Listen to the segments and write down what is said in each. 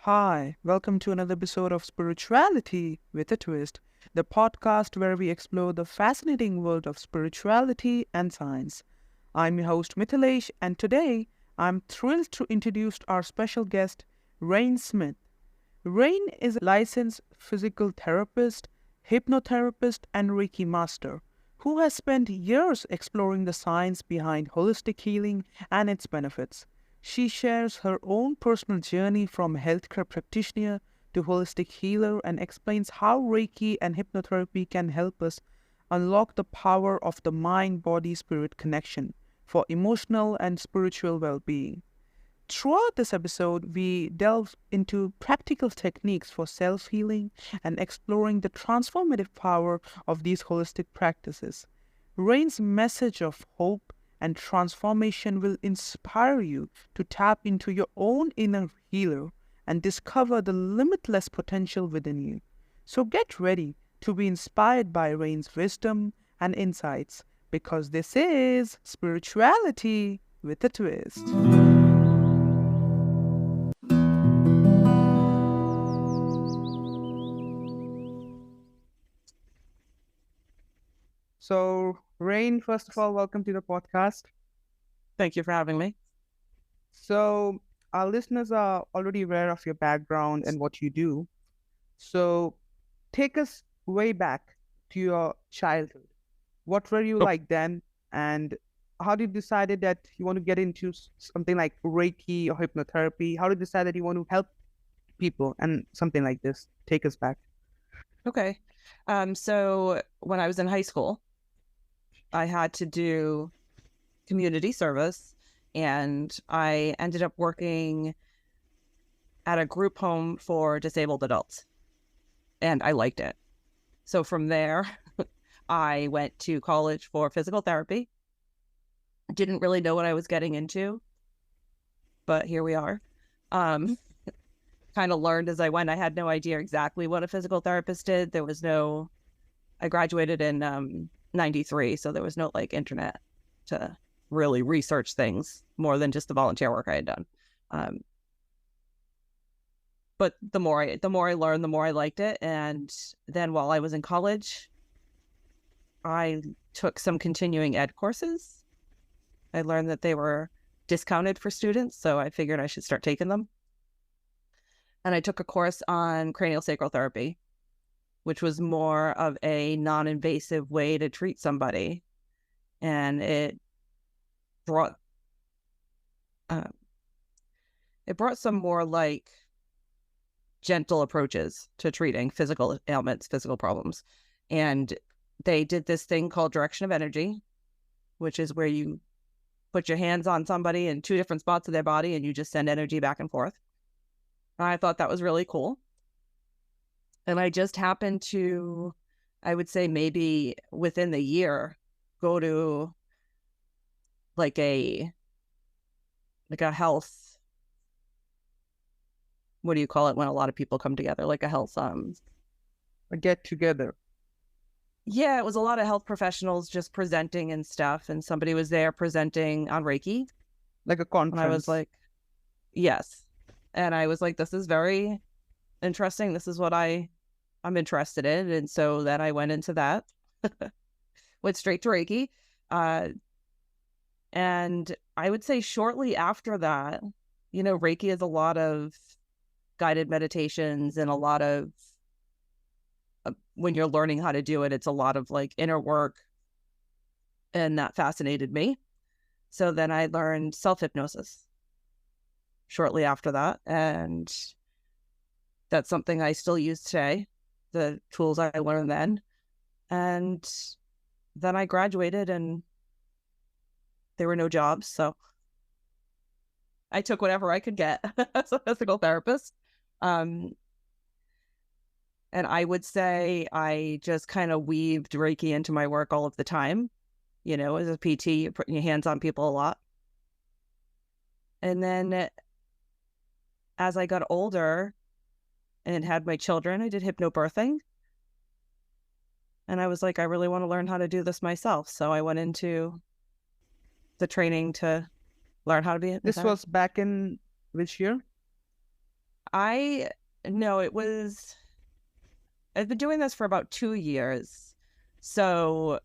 Hi, welcome to another episode of Spirituality with a Twist, the podcast where we explore the fascinating world of spirituality and science. I'm your host Mithilesh, and today I'm thrilled to introduce our special guest, Rayne Smyth. Rayne is a licensed physical therapist, hypnotherapist, and Reiki master who has spent years exploring the science behind holistic healing and its benefits. She shares her own personal journey from healthcare practitioner to holistic healer and explains how Reiki and hypnotherapy can help us unlock the power of the mind body spirit connection for emotional and spiritual well being. Throughout this episode, we delve into practical techniques for self healing and exploring the transformative power of these holistic practices. Rayne's message of hope and transformation will inspire you to tap into your own inner healer and discover the limitless potential within you. So get ready to be inspired by Rayne's wisdom and insights because this is spirituality with a twist. So, Rayne, first of all, welcome to the podcast. Thank you for having me. So, our listeners are already aware of your background and what you do. So, take us way back to your childhood. What were you Oh, like then? And how did you decided that you want to get into something like Reiki or hypnotherapy? How did you decide that you want to help people and something like this? Take us back. okay. So when I was in high school, I had to do community service, and I ended up working at a group home for disabled adults, and I liked it. So from there, I went to college for physical therapy. Didn't really know what I was getting into, but here we are. Um, kind of learned as I went. I had no idea exactly what a physical therapist did. I graduated in 93, so there was no internet to really research things more than just the volunteer work I had done. Um, but the more I learned, the more I liked it. And then while I was in college, I took some continuing ed courses. I learned that they were discounted for students, so I figured I should start taking them. And I took a course on craniosacral therapy, which was more of a non-invasive way to treat somebody. And brought uh, it brought some more gentle approaches to treating physical ailments, physical problems. And they did this thing called direction of energy, which is where you put your hands on somebody in two different spots of their body and you just send energy back and forth. And I thought that was really cool. And I just happened to, I would say maybe within the year, go to like a health, what do you call it when a lot of people come together, like a health A get together. Yeah, it was a lot of health professionals just presenting and stuff, and somebody was there presenting on Reiki. Like a conference. And I was like, yes. And I was like, this is very interesting. This is what I'm interested in. And so then I went into that, went straight to Reiki. And I would say shortly after that, Reiki is a lot of guided meditations and a lot of, when you're learning how to do it, it's a lot of inner work. And that fascinated me. So then I learned self-hypnosis shortly after that. And that's something I still use today, the tools I learned then. And then I graduated and there were no jobs. So I took whatever I could get as a physical therapist. And I would say I just kind of weaved Reiki into my work all of the time. As a PT, you're putting your hands on people a lot. And then as I got older and had my children, I did hypnobirthing. And I was like, I really want to learn how to do this myself. So I went into the training to learn how to be. This was back in which year? I no, I've been doing this for about 2 years. So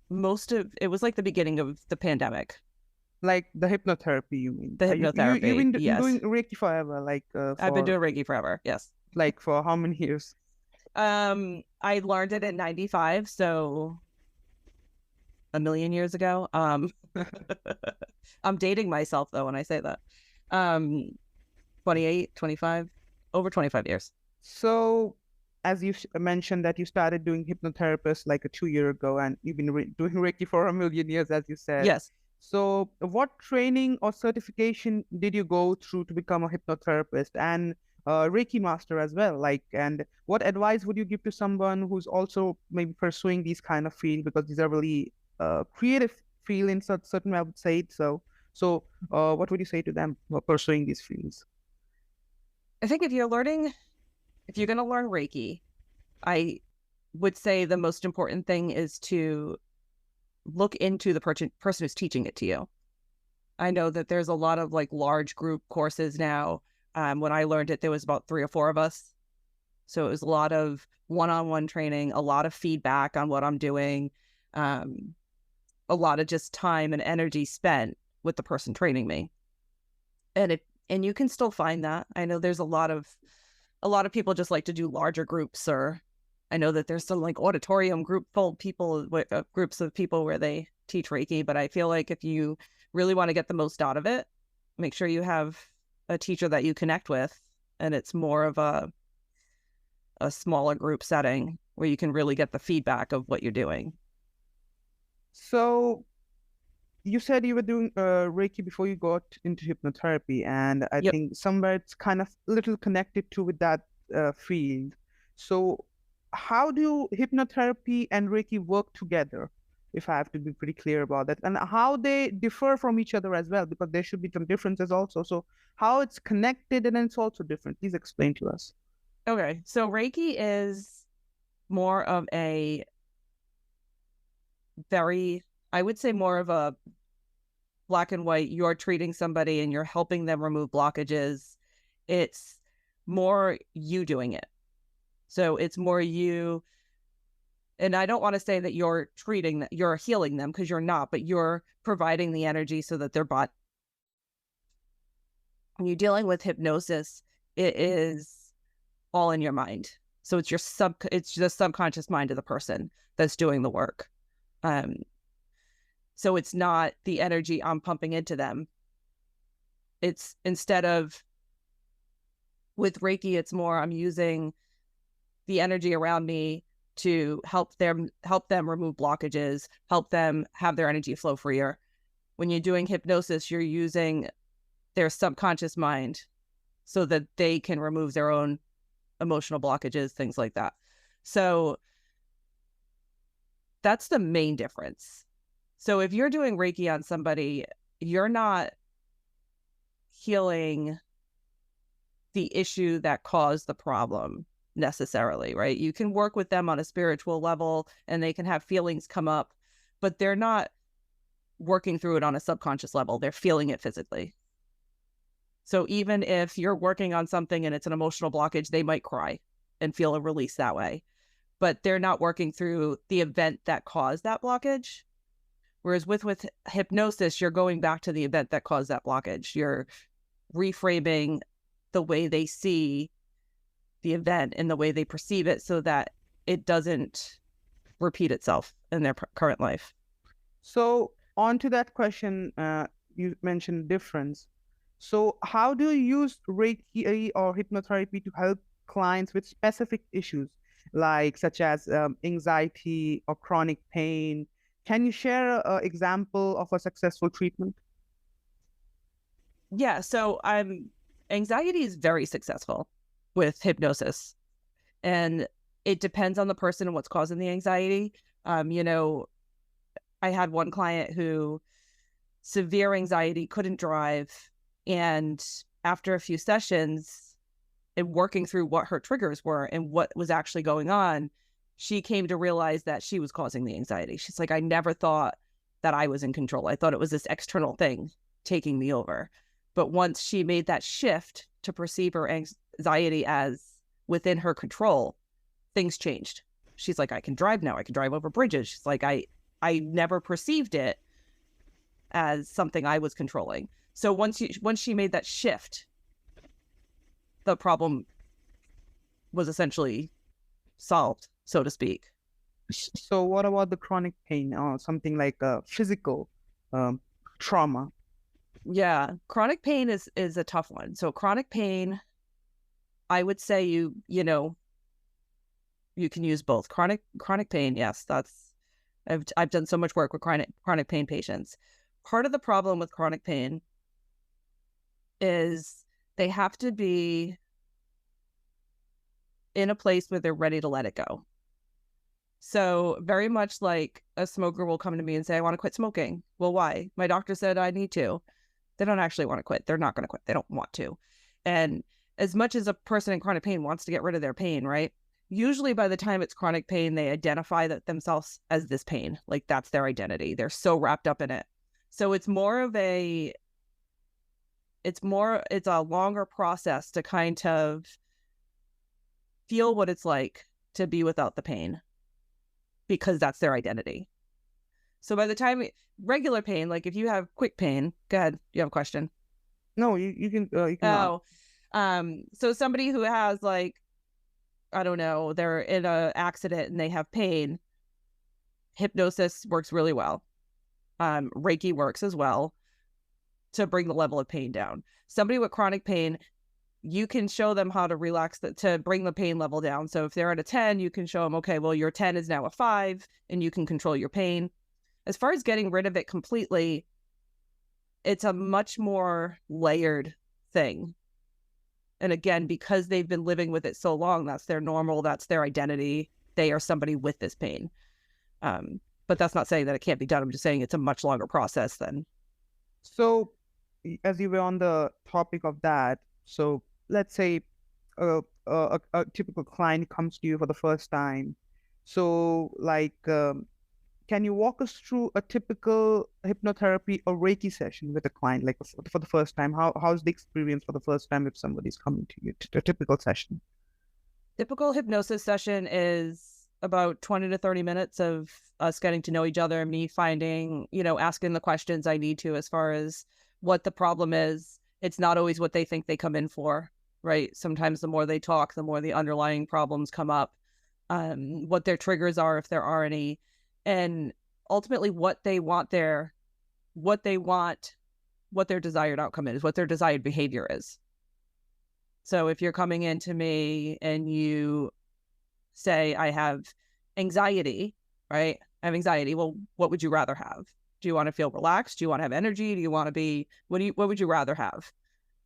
most of it was like the beginning of the pandemic, Like the hypnotherapy, you mean? the You've hypnotherapy. been Yes. doing Reiki forever, like I've been doing Reiki forever. Yes. for how many years? I learned it in 95, so a million years ago. I'm dating myself though when I say that. Um, 28, 25, over 25 years. So, as you mentioned that you started doing hypnotherapist like 2 year ago, and you've been doing Reiki for a million years, as you said. Yes. So, what training or certification did you go through to become a hypnotherapist and Reiki master as well? Like, and what advice would you give to someone who's also maybe pursuing these kind of field, because these are really creative field in certain way, I would say it. So, what would you say to them who are pursuing these fields? I think if you're going to learn Reiki, I would say the most important thing is to look into the person who's teaching it to you. I know that there's a lot of like large group courses now. When I learned it, there was about 3 or 4 of us. So it was a lot of one-on-one training, a lot of feedback on what I'm doing, a lot of just time and energy spent with the person training me. And you can still find that. I know there's a lot of people just like to do larger groups, or I know that there's some like auditorium group full people, groups of people where they teach Reiki. But I feel like if you really want to get the most out of it, make sure you have a teacher that you connect with, and it's more of a smaller group setting where you can really get the feedback of what you're doing. So, you said you were doing Reiki before you got into hypnotherapy, and I Yep. think somewhere it's kind of little connected to with that field. So, how do hypnotherapy and Reiki work together? If I have to be pretty clear about that, and how they differ from each other as well, because there should be some differences also. So, how it's connected and then it's also different. Please explain to us. Okay. So Reiki is more of a I would say more of a black and white. You're treating somebody and you're helping them remove blockages. It's more you doing it. So it's more you. And I don't want to say that you're you're healing them, because you're not, but you're providing the energy so that their body. When you're dealing with hypnosis, it is all in your mind. So it's it's the subconscious mind of the person that's doing the work. So it's not the energy I'm pumping into them. It's instead of with Reiki, it's more I'm using the energy around me to help them remove blockages, help them have their energy flow freer. When you're doing hypnosis, you're using their subconscious mind so that they can remove their own emotional blockages, things like that. So that's the main difference. So if you're doing Reiki on somebody, you're not healing the issue that caused the problem necessarily, right? You can work with them on a spiritual level and they can have feelings come up, but they're not working through it on a subconscious level. They're feeling it physically. So even if you're working on something and it's an emotional blockage, they might cry and feel a release that way, but they're not working through the event that caused that blockage. Whereas with hypnosis, you're going back to the event that caused that blockage. You're reframing the way they see the event and the way they perceive it so that it doesn't repeat itself in their current life. So, on to that question, you mentioned difference. So, how do you use Reiki or hypnotherapy to help clients with specific issues, like such as anxiety or chronic pain? Can you share an example of a successful treatment? Yeah, so anxiety is very successful with hypnosis, and it depends on the person and what's causing the anxiety. I had one client who severe anxiety, couldn't drive, and after a few sessions and working through what her triggers were and what was actually going on, she came to realize that she was causing the anxiety. She's like, I never thought that I was in control. I thought it was this external thing taking me over. But once she made that shift to perceive her anxiety as within her control, things changed. She's like, I can drive now. I can drive over bridges. She's like, I never perceived it as something I was controlling. So once she made that shift, the problem was essentially solved, so to speak. So what about the chronic pain or something like physical trauma? Yeah, chronic pain is a tough one. So chronic pain, I would say you can use both. Chronic pain, yes, I've done so much work with chronic pain patients. Part of the problem with chronic pain is they have to be in a place where they're ready to let it go. So very much like a smoker will come to me and say, I want to quit smoking. Well, why? My doctor said I need to. They don't actually want to quit. They're not going to quit. They don't want to. And as much as a person in chronic pain wants to get rid of their pain, right? Usually by the time it's chronic pain, they identify that themselves as this pain. Like that's their identity. They're so wrapped up in it. So it's a longer process to kind of feel what it's like to be without the pain, because that's their identity. So by the time regular pain, like if you have quick pain, go ahead. You have a question? No, you can. So somebody who has like, I don't know, they're in an accident and they have pain, hypnosis works really well. Reiki works as well to bring the level of pain down. Somebody with chronic pain, you can show them how to relax to bring the pain level down. So if they're at a 10, you can show them, okay, well, your 10 is now a 5 and you can control your pain. As far as getting rid of it completely, it's a much more layered thing. And again, because they've been living with it so long, that's their normal, that's their identity. They are somebody with this pain. But that's not saying that it can't be done. I'm just saying it's a much longer process than. So as you were on the topic of that, so let's say a typical client comes to you for the first time. So like, can you walk us through a typical hypnotherapy or Reiki session with a client, like for the first time? How's the experience for the first time if somebody's coming to you, a typical session? Typical hypnosis session is about 20 to 30 minutes of us getting to know each other, me finding, asking the questions I need to as far as what the problem is. It's not always what they think they come in for, right? Sometimes the more they talk, the more the underlying problems come up, what their triggers are, if there are any, and ultimately what their desired outcome is, what their desired behavior is. So if you're coming into me and you say, I have anxiety, right? I have anxiety. Well, what would you rather have? Do you want to feel relaxed? Do you want to have energy? Do you want to be, what would you rather have?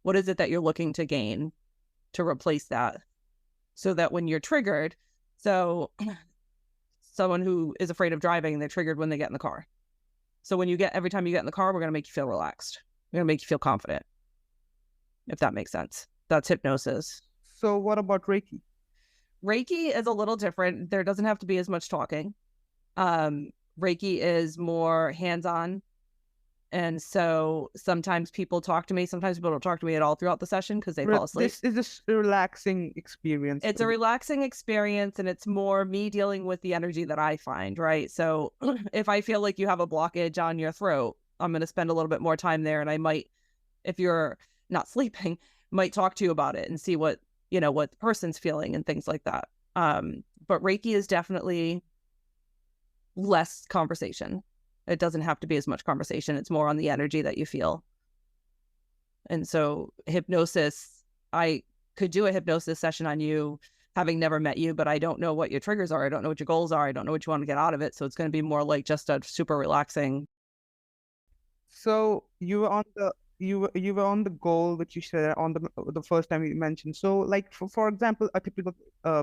What is it that you're looking to gain to replace that? So that when you're triggered, so someone who is afraid of driving, they're triggered when they get in the car. So every time you get in the car, we're going to make you feel relaxed. We're going to make you feel confident. If that makes sense. That's hypnosis. So what about Reiki? Reiki is a little different. There doesn't have to be as much talking. Reiki is more hands-on. And so sometimes people talk to me. Sometimes people don't talk to me at all throughout the session because they fall asleep. This is a relaxing experience. It's a relaxing experience, and it's more me dealing with the energy that I find, right? So if I feel like you have a blockage on your throat, I'm going to spend a little bit more time there. And I might, if you're not sleeping, might talk to you about it and see what the person's feeling and things like that. But Reiki is definitely less conversation. It doesn't have to be as much conversation. It's more on the energy that you feel. And so hypnosis, I could do a hypnosis session on you having never met you, but I don't know what your triggers are. I don't know what your goals are. I don't know what you want to get out of it. So it's going to be more like just a super relaxing. So you were on the goal which you said on the first time you mentioned. So like for example, a typical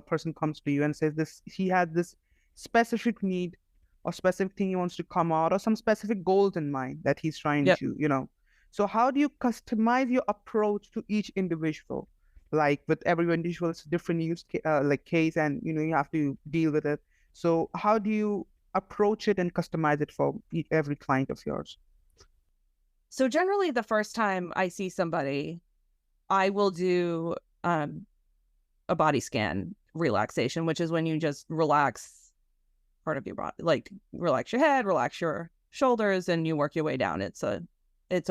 person comes to you and says he has this specific need or specific thing he wants to come out, or some specific goals in mind that he's trying to. So how do you customize your approach to each individual? Like with every individual, it's a different case, and you have to deal with it. So how do you approach it and customize it for every client of yours? So generally the first time I see somebody, I will do a body scan relaxation, which is when you just relax part of your body, like relax your head, relax your shoulders, and you work your way down. It's a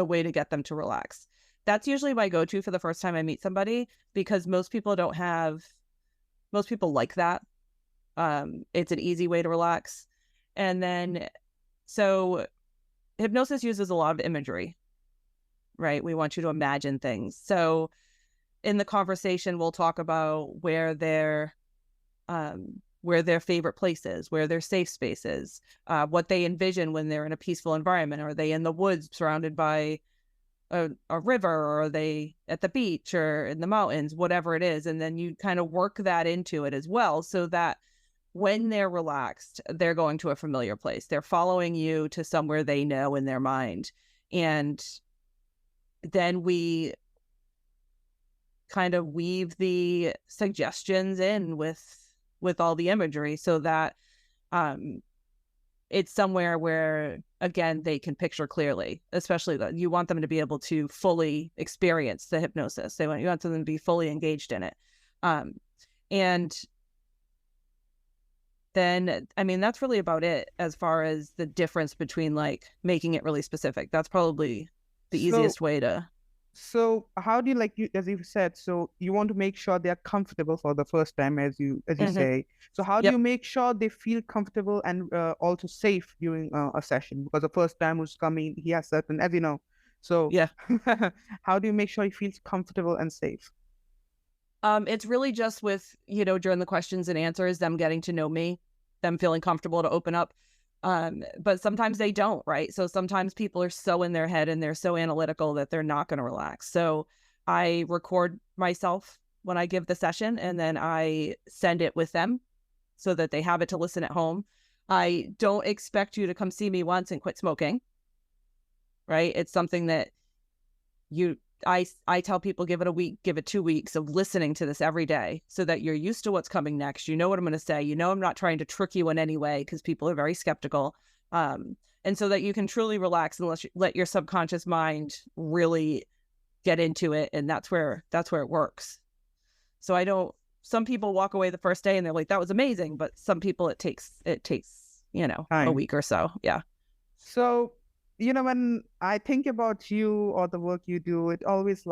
way to get them to relax. That's usually my go-to for the first time I meet somebody, because most people like that. It's an easy way to relax. And then, so hypnosis uses a lot of imagery, right? We want you to imagine things. So in the conversation, we'll talk about where their favorite place is, where their safe space is, what they envision when they're in a peaceful environment. Are they in the woods surrounded by a river, or are they at the beach or in the mountains, whatever it is. And then you kind of work that into it as well, so that when they're relaxed, they're going to a familiar place. They're following you to somewhere they know in their mind. And then we kind of weave the suggestions in with all the imagery, so that it's somewhere where, again, they can picture clearly, especially that you want them to be able to fully experience the hypnosis. You want them to be fully engaged in it. And then, I mean, that's really about it as far as the difference between like making it really specific. That's probably the easiest way to. So how do you, as you said, so you want to make sure they're comfortable for the first time, as you say. So how do you make sure they feel comfortable and also safe during a session? Because the first time who's coming, he has certain, as you know. So yeah, how do you make sure he feels comfortable and safe? It's really just with, during the questions and answers, them getting to know me, them feeling comfortable to open up. But sometimes they don't, right? So sometimes people are so in their head and they're so analytical that they're not going to relax. So I record myself when I give the session, and then I send it with them so that they have it to listen at home. I don't expect you to come see me once and quit smoking, right? It's something that I tell people, give it a week, give it 2 weeks of listening to this every day, so that you're used to what's coming next. You know what I'm going to say. I'm not trying to trick you in any way, because people are very skeptical. And so that you can truly relax and let your subconscious mind really get into it. And that's where it works. So some people walk away the first day and they're like, that was amazing. But some people it takes, a week or so. Yeah. So, when I think about you or the work you do, it always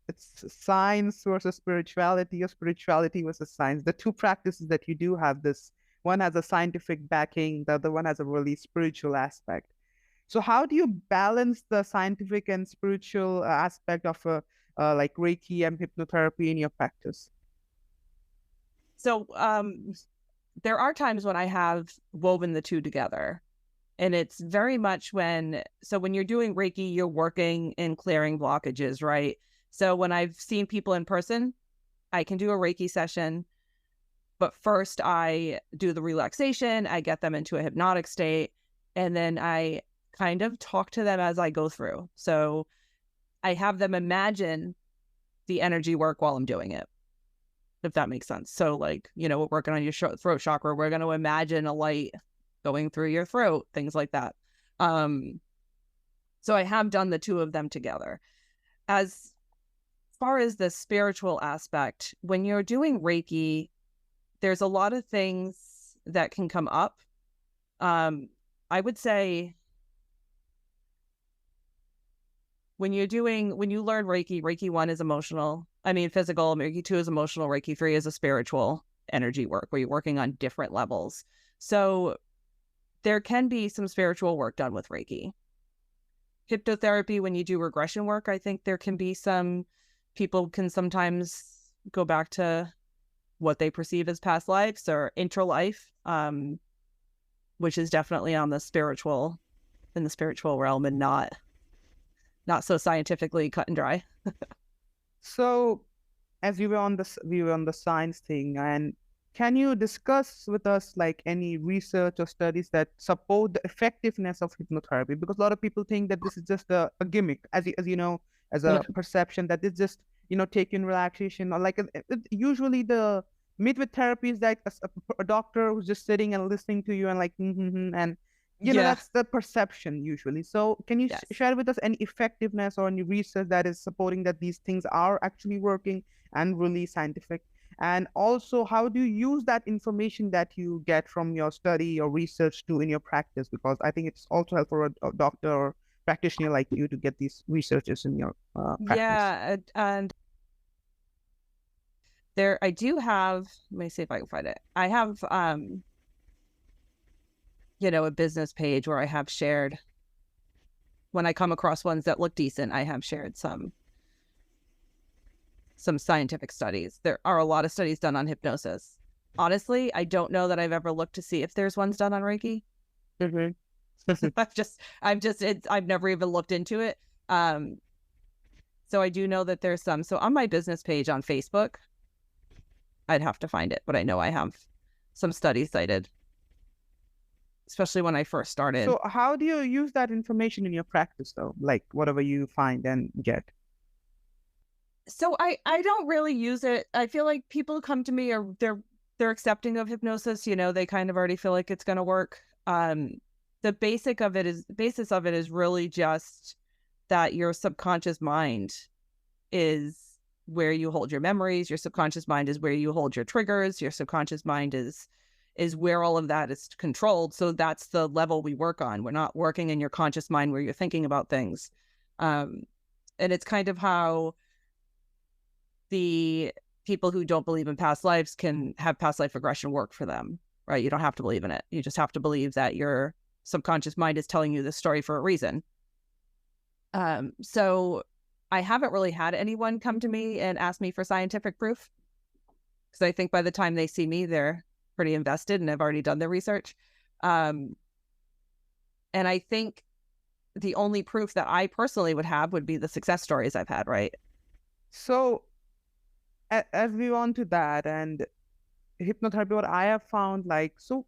it's science versus spirituality, or spirituality versus science. The two practices that you do have, this one has a scientific backing, the other one has a really spiritual aspect. So how do you balance the scientific and spiritual aspect of like Reiki and hypnotherapy in your practice? So there are times when I have woven the two together. And it's very much when you're doing Reiki, you're working in clearing blockages, right? So when I've seen people in person, I can do a Reiki session, but first I do the relaxation, I get them into a hypnotic state, and then I kind of talk to them as I go through. So I have them imagine the energy work while I'm doing it, if that makes sense. So like, we're working on your throat chakra, we're going to imagine a light going through your throat, things like that. So I have done the two of them together. As far as the spiritual aspect, when you're doing Reiki, there's a lot of things that can come up. I would say when you learn Reiki, Reiki 1 is emotional. Physical. Reiki 2 is emotional. Reiki 3 is a spiritual energy work, where you're working on different levels. So there can be some spiritual work done with Reiki. Hypnotherapy, when you do regression work, I think there can be people can sometimes go back to what they perceive as past lives or interlife, which is definitely in the spiritual realm, and not so scientifically cut and dry. So as we were on the science thing, and can you discuss with us like any research or studies that support the effectiveness of hypnotherapy? Because a lot of people think that this is just a gimmick, as a perception that it's just, taking relaxation, or like usually the mid with therapy is like a doctor who's just sitting and listening to you and like, and Yeah. that's the perception usually. So can you Yes. share with us any effectiveness or any research that is supporting that these things are actually working and really scientific? And also, how do you use that information that you get from your study or research to in your practice? Because I think it's also helpful for a doctor or practitioner like you to get these researches in your practice. Yeah. And there, I do have, let me see if I can find it. I have, a business page where I have shared, when I come across ones that look decent, I have shared some scientific studies. There are a lot of studies done on hypnosis. Honestly, I don't know that I've ever looked to see if there's ones done on Reiki. Mm-hmm. I've never even looked into it. So I do know that there's some. So on my business page on Facebook, I'd have to find it, but I know I have some studies cited, especially when I first started. So how do you use that information in your practice though? Like whatever you find and get. So I don't really use it. I feel like people come to me, or they're accepting of hypnosis, they kind of already feel like it's going to work. The basis of it is really just that your subconscious mind is where you hold your memories. Your subconscious mind is where you hold your triggers. Your subconscious mind is where all of that is controlled. So that's the level we work on. We're not working in your conscious mind where you're thinking about things. And it's kind of how the people who don't believe in past lives can have past life regression work for them, right? You don't have to believe in it. You just have to believe that your subconscious mind is telling you this story for a reason. So I haven't really had anyone come to me and ask me for scientific proof, because I think by the time they see me, they're pretty invested and have already done their research. And I think the only proof that I personally would have would be the success stories I've had, right? So as we on to that and hypnotherapy, what I have found, like, so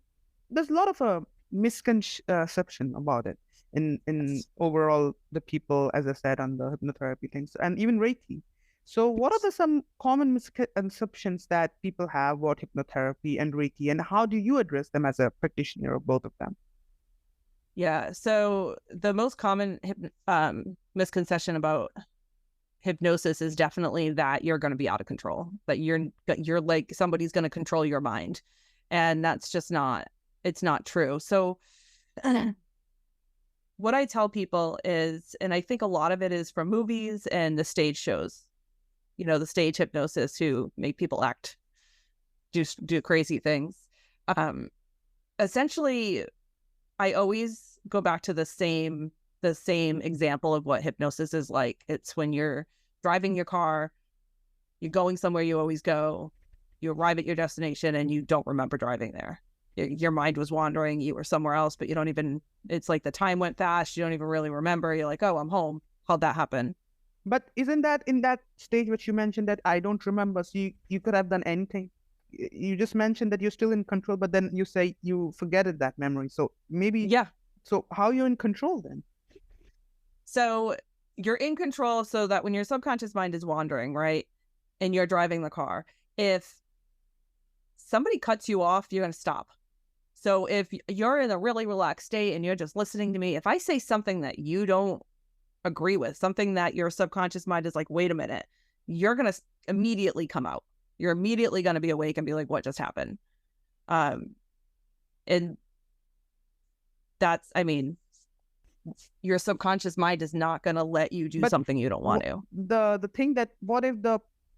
there's a lot of a misconception about it in overall the people, as I said, on the hypnotherapy things and even Reiki. So what are some common misconceptions that people have about hypnotherapy and Reiki, and how do you address them as a practitioner of both of them? Yeah. So the most common misconception about hypnosis is definitely that you're going to be out of control, that you're like somebody's going to control your mind, and that's just it's not true. So what I tell people is, and I think a lot of it is from movies and the stage shows, the stage hypnosis who make people do crazy things. Essentially, I always go back to the same example of what hypnosis is like. It's when you're driving your car, you're going somewhere you always go, you arrive at your destination and you don't remember driving there. Your mind was wandering, you were somewhere else, but you don't even, it's like the time went fast, you don't even really remember. You're like, oh, I'm home. How'd that happen? But isn't that in that stage which you mentioned that I don't remember, so you could have done anything? You just mentioned that you're still in control, but then you say you forgetted that memory. So maybe, Yeah. so how you're in control then? So you're in control, so that when your subconscious mind is wandering, right, and you're driving the car, if somebody cuts you off, you're going to stop. So if you're in a really relaxed state and you're just listening to me, if I say something that you don't agree with, something that your subconscious mind is like, wait a minute, you're going to immediately come out. You're immediately going to be awake and be like, what just happened? And that's, I mean, your subconscious mind is not going to let you do something you don't want to. The thing that, what if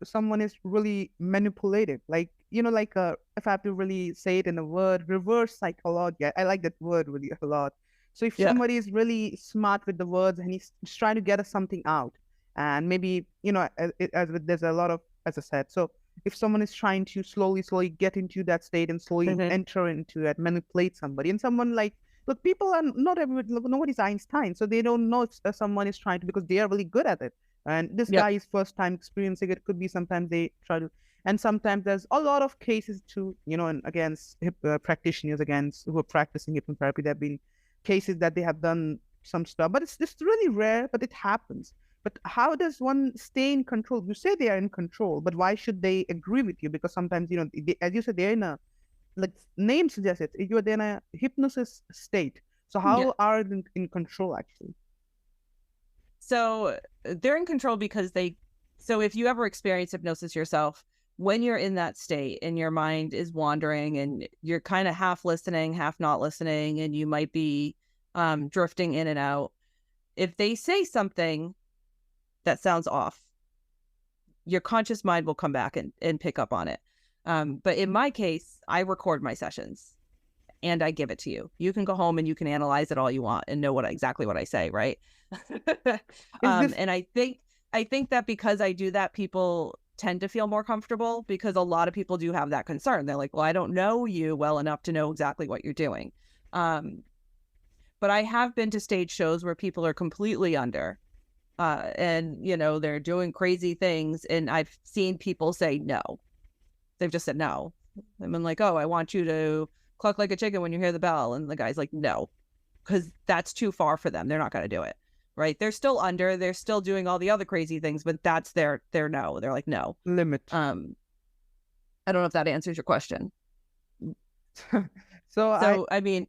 someone is really manipulative, like, like if I have to really say it in a word, reverse psychology. I like that word really a lot. So if somebody is really smart with the words and he's trying to get us something out, and maybe, there's a lot of, as I said, so if someone is trying to slowly get into that state and slowly enter into that, manipulate somebody, and someone like, look, people are not everybody, nobody's Einstein, so they don't know if someone is trying to, because they are really good at it. And this guy is first time experiencing it. Could be sometimes they try to, and sometimes there's a lot of cases too, and against practitioners who are practicing hypnotherapy. There have been cases that they have done some stuff, but it's just really rare, but it happens. But how does one stay in control? You say they are in control, but why should they agree with you? Because sometimes, as you said, they're in a, like name suggests it, you're in a hypnosis state. So Yeah. how are they in control actually? So they're in control because so if you ever experience hypnosis yourself, when you're in that state and your mind is wandering and you're kind of half listening, half not listening, and you might be drifting in and out, if they say something that sounds off, your conscious mind will come back and pick up on it. But in my case, I record my sessions and I give it to you. You can go home and you can analyze it all you want and know exactly what I say, right? Is this And I think that because I do that, people tend to feel more comfortable, because a lot of people do have that concern. They're like, well, I don't know you well enough to know exactly what you're doing. But I have been to stage shows where people are completely under, and they're doing crazy things, and I've seen people say no. They've just said no. I've been like, oh, I want you to cluck like a chicken when you hear the bell, and the guy's like, no, because that's too far for them. They're not going to do it, right? They're still under, they're still doing all the other crazy things, but that's their no. They're like, no. limit? I don't know if that answers your question. So I mean,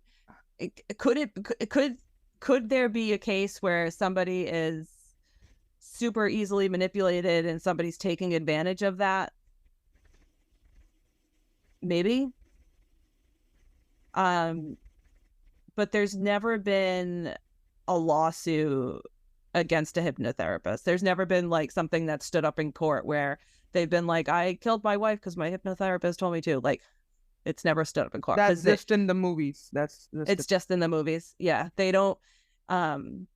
could there be a case where somebody is super easily manipulated and somebody's taking advantage of that? Maybe. But there's never been a lawsuit against a hypnotherapist. There's never been like something that stood up in court where they've been like, I killed my wife because my hypnotherapist told me to. Like, it's never stood up in court. that's just in the movies. It's just in the movies. Yeah. They don't, and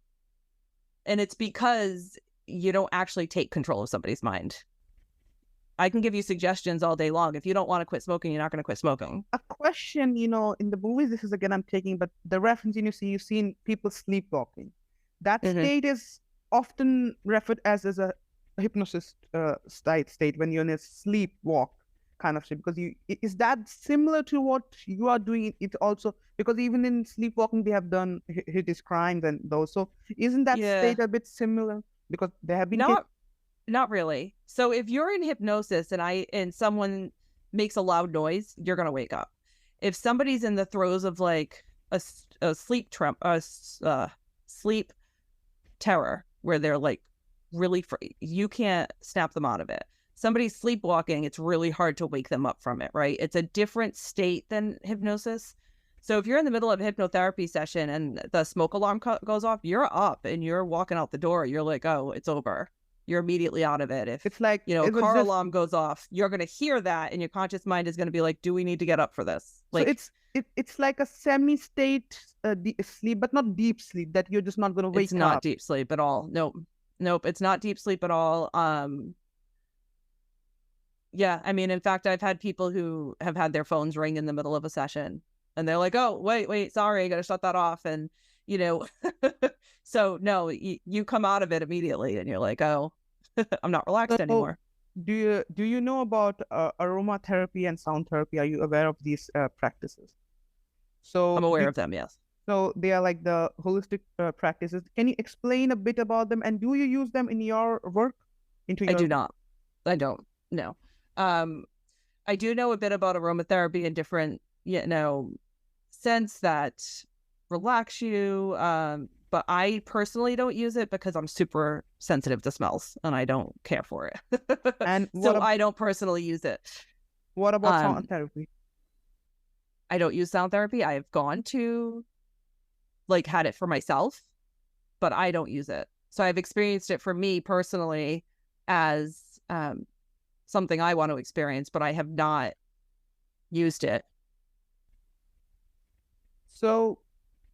it's because you don't actually take control of somebody's mind. I can give you suggestions all day long. If you don't want to quit smoking, you're not going to quit smoking. A question, in the movies, this is again I'm taking, but the reference you've seen people sleepwalking. That state is often referred as a hypnosis state when you're in a sleepwalk kind of state, because is that similar to what you are doing? It also, because even in sleepwalking they have done his crimes and those. So isn't that state a bit similar? Because there have been Not really. So if you're in hypnosis and someone makes a loud noise, you're gonna wake up. If somebody's in the throes of like a sleep sleep terror, where they're like really you can't snap them out of it. Somebody's sleepwalking, it's really hard to wake them up from it, right? It's a different state than hypnosis. So if you're in the middle of a hypnotherapy session and the smoke alarm goes off, you're up and you're walking out the door. You're like, oh, it's over. You're immediately out of it. If it's like, car alarm goes off, you're going to hear that and your conscious mind is going to be like, do we need to get up for this? Like, so it's like a semi-state sleep, but not deep sleep, that you're just not going to wake up. It's not deep sleep at all. Nope. It's not deep sleep at all. Yeah. I mean, in fact, I've had people who have had their phones ring in the middle of a session and they're like, oh, wait, sorry, I got to shut that off. And, so no, you come out of it immediately and you're like, oh, I'm not relaxed anymore. Do you know about aromatherapy and sound therapy? Are you aware of these practices? So I'm aware of them, yes. So they are like the holistic practices. Can you explain a bit about them? And do you use them in your work? I do not. I don't. No. I do know a bit about aromatherapy in different, sense that relax you. But I personally don't use it because I'm super sensitive to smells and I don't care for it. And so I don't personally use it. What about sound therapy? I don't use sound therapy. I've gone to had it for myself, but I don't use it. So I've experienced it for me personally as something I want to experience, but I have not used it. So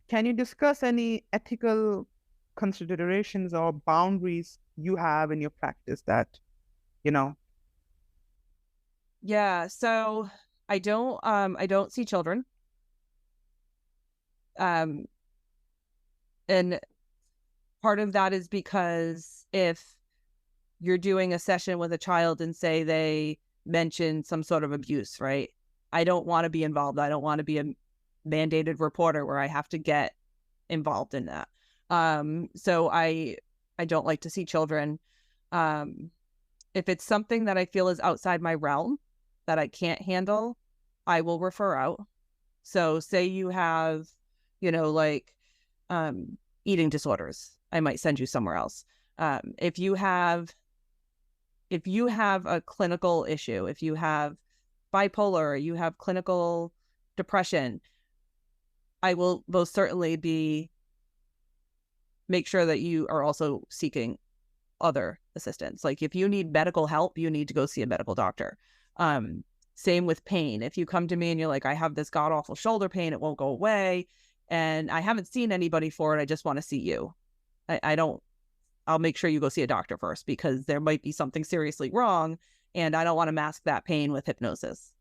can you discuss any ethical considerations or boundaries you have in your practice that, Yeah, so I don't see children. And part of that is because if you're doing a session with a child and say they mention some sort of abuse, right? I don't want to be involved. I don't want to be a mandated reporter where I have to get involved in that. So I don't like to see children. If it's something that I feel is outside my realm that I can't handle, I will refer out. So say you have, eating disorders, I might send you somewhere else. If you have a clinical issue, if you have bipolar, you have clinical depression, I will most certainly make sure that you are also seeking other assistance. Like if you need medical help, you need to go see a medical doctor. Same with pain. If you come to me and you're like, I have this god awful shoulder pain, it won't go away, and I haven't seen anybody for it, I just want to see you. I'll make sure you go see a doctor first, because there might be something seriously wrong, and I don't want to mask that pain with hypnosis.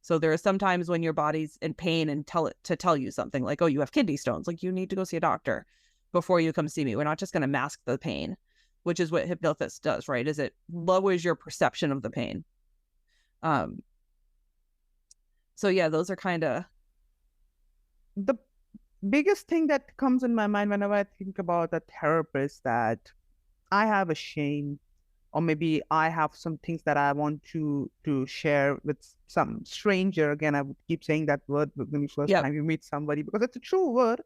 So there are some times when your body's in pain and tell you something like, oh, you have kidney stones, like you need to go see a doctor before you come see me. We're not just going to mask the pain, which is what Hypnotherapist does, right? Is it lowers your perception of the pain. So yeah, those are kind of the biggest thing that comes in my mind whenever I think about a therapist, that I have a shame, or maybe I have some things that I want to share with some stranger. Again, I would keep saying that word when you first time you meet somebody, because it's a true word.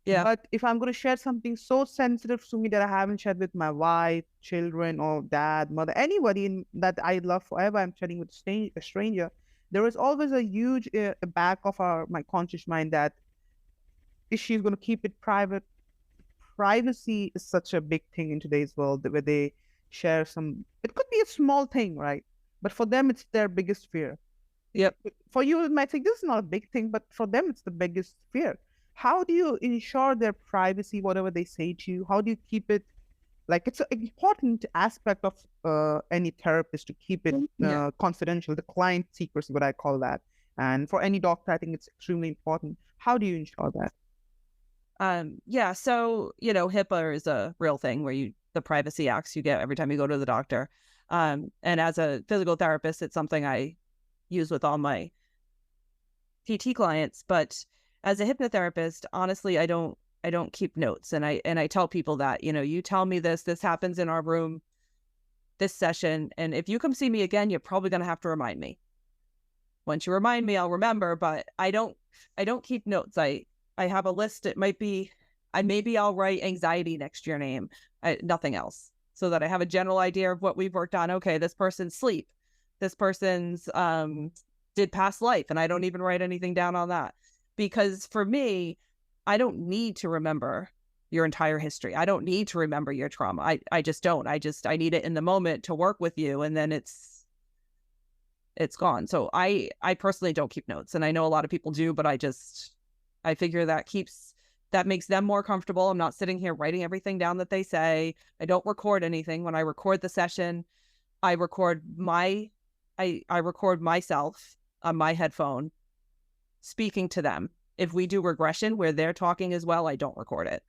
Yeah. But if I'm going to share something so sensitive to me that I haven't shared with my wife, children, or dad, mother, anybody that I love forever, I'm sharing with a stranger, there is always a huge back of my conscious mind that if she's going to keep it private. Privacy is such a big thing in today's world, where they share it could be a small thing, right? But for them, it's their biggest fear. Yep. For you, it might think this is not a big thing, but for them, it's the biggest fear. How do you ensure their privacy, whatever they say to you? How do you keep it, like, it's an important aspect of any therapist to keep it confidential, the client secrecy, what I call that. And for any doctor, I think it's extremely important. How do you ensure that? So, HIPAA is a real thing where the privacy acts you get every time you go to the doctor. And as a physical therapist, it's something I use with all my PT clients. But as a hypnotherapist, honestly, I don't keep notes. And I tell people that, you tell me this happens in our room, this session. And if you come see me again, you're probably going to have to remind me. Once you remind me, I'll remember, but I don't keep notes. I have a list. It might be, maybe I'll write anxiety next to your name, nothing else, so that I have a general idea of what we've worked on. Okay, this person's sleep, this person's did past life, and I don't even write anything down on that, because for me, I don't need to remember your entire history. I don't need to remember your trauma. I just don't. I need it in the moment to work with you, and then it's gone. So I personally don't keep notes, and I know a lot of people do, but I figure that makes them more comfortable. I'm not sitting here writing everything down that they say. I don't record anything. When I record the session, I record I record myself on my headphone speaking to them. If we do regression where they're talking as well, I don't record it.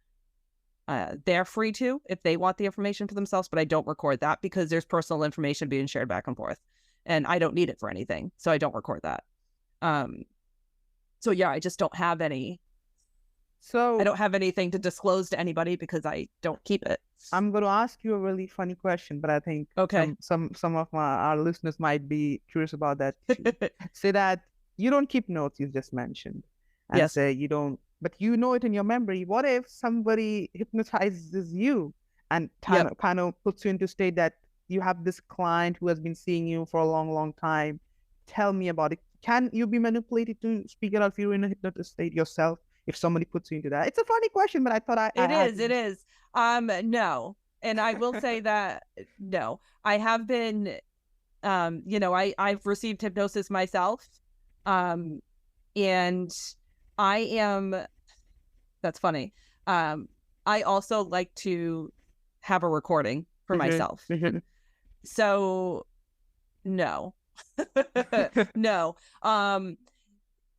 They're free to if they want the information for themselves, but I don't record that because there's personal information being shared back and forth, and I don't need it for anything, so I don't record that. So yeah, I just don't have any. So I don't have anything to disclose to anybody because I don't keep it. I'm going to ask you a really funny question, but I think some of our listeners might be curious about that. Say that you don't keep notes, you just mentioned, and say you don't, but you know it in your memory. What if somebody hypnotizes you and kind of puts you into state that you have this client who has been seeing you for a long, long time? Tell me about it. Can you be manipulated to speak it out if you're in a hypnotist state yourself? If somebody puts you into that, it's a funny question, but I thought it is. No, and I will say that no, I have been, I've received hypnosis myself, and I am. That's funny. I also like to have a recording for myself. So, no. No.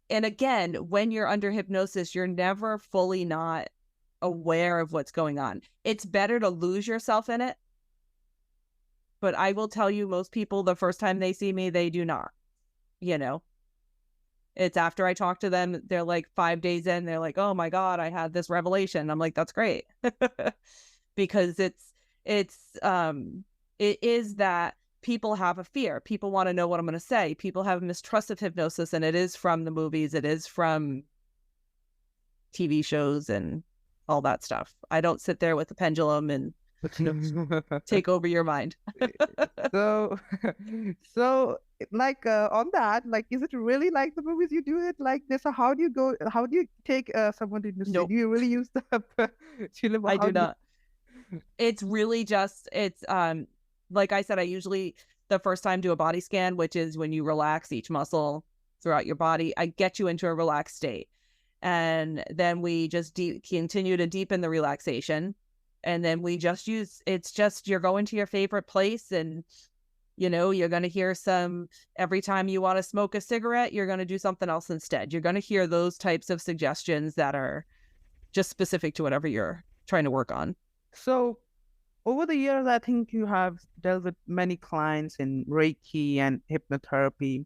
And again, when you're under hypnosis, you're never fully not aware of what's going on. It's better to lose yourself in it. But I will tell you, most people, the first time they see me, they do not. It's after I talk to them, they're like 5 days in, they're like, oh my God, I had this revelation. I'm like, that's great. Because it is that people have a fear. People want to know what I'm going to say. People have a mistrust of hypnosis, and it is from the movies. It is from TV shows and all that stuff. I don't sit there with a pendulum and take over your mind. So, so like on that, like, is it really like the movies you do it like this? Or how do you go? How do you take someone to industry? Nope, Do you really use the cinema? I How do do you? not. It's really just, it's like I said, I usually the first time do a body scan, which is when you relax each muscle throughout your body. I get you into a relaxed state. And then we just continue to deepen the relaxation. And then we just use, it's just, you're going to your favorite place, and you're going to hear every time you want to smoke a cigarette, you're going to do something else instead. You're going to hear those types of suggestions that are just specific to whatever you're trying to work on. So over the years, I think you have dealt with many clients in Reiki and hypnotherapy.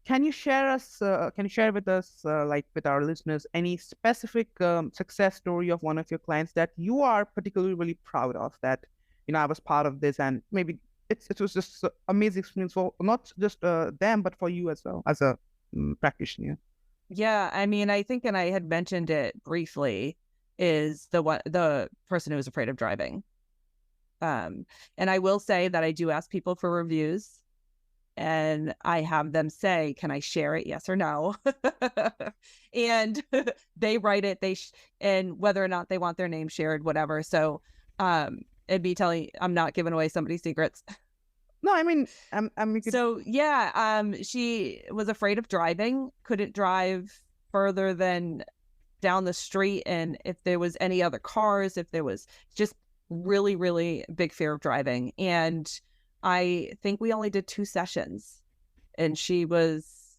Can you share with us, like with our listeners, any specific success story of one of your clients that you are particularly really proud of? That, I was part of this, and maybe it was just amazing experience for not just them, but for you as well as a practitioner. Yeah, I mean, I think, and I had mentioned it briefly, is the person who was afraid of driving. And I will say that I do ask people for reviews, and I have them say, "Can I share it? Yes or no?" And they write it. And whether or not they want their name shared, whatever. So, it'd be telling, I'm not giving away somebody's secrets. No, I mean, we could. So yeah, she was afraid of driving, couldn't drive further than down the street, and if there was any other cars, if there was just really, really big fear of driving. And I think we only did 2 sessions, and she was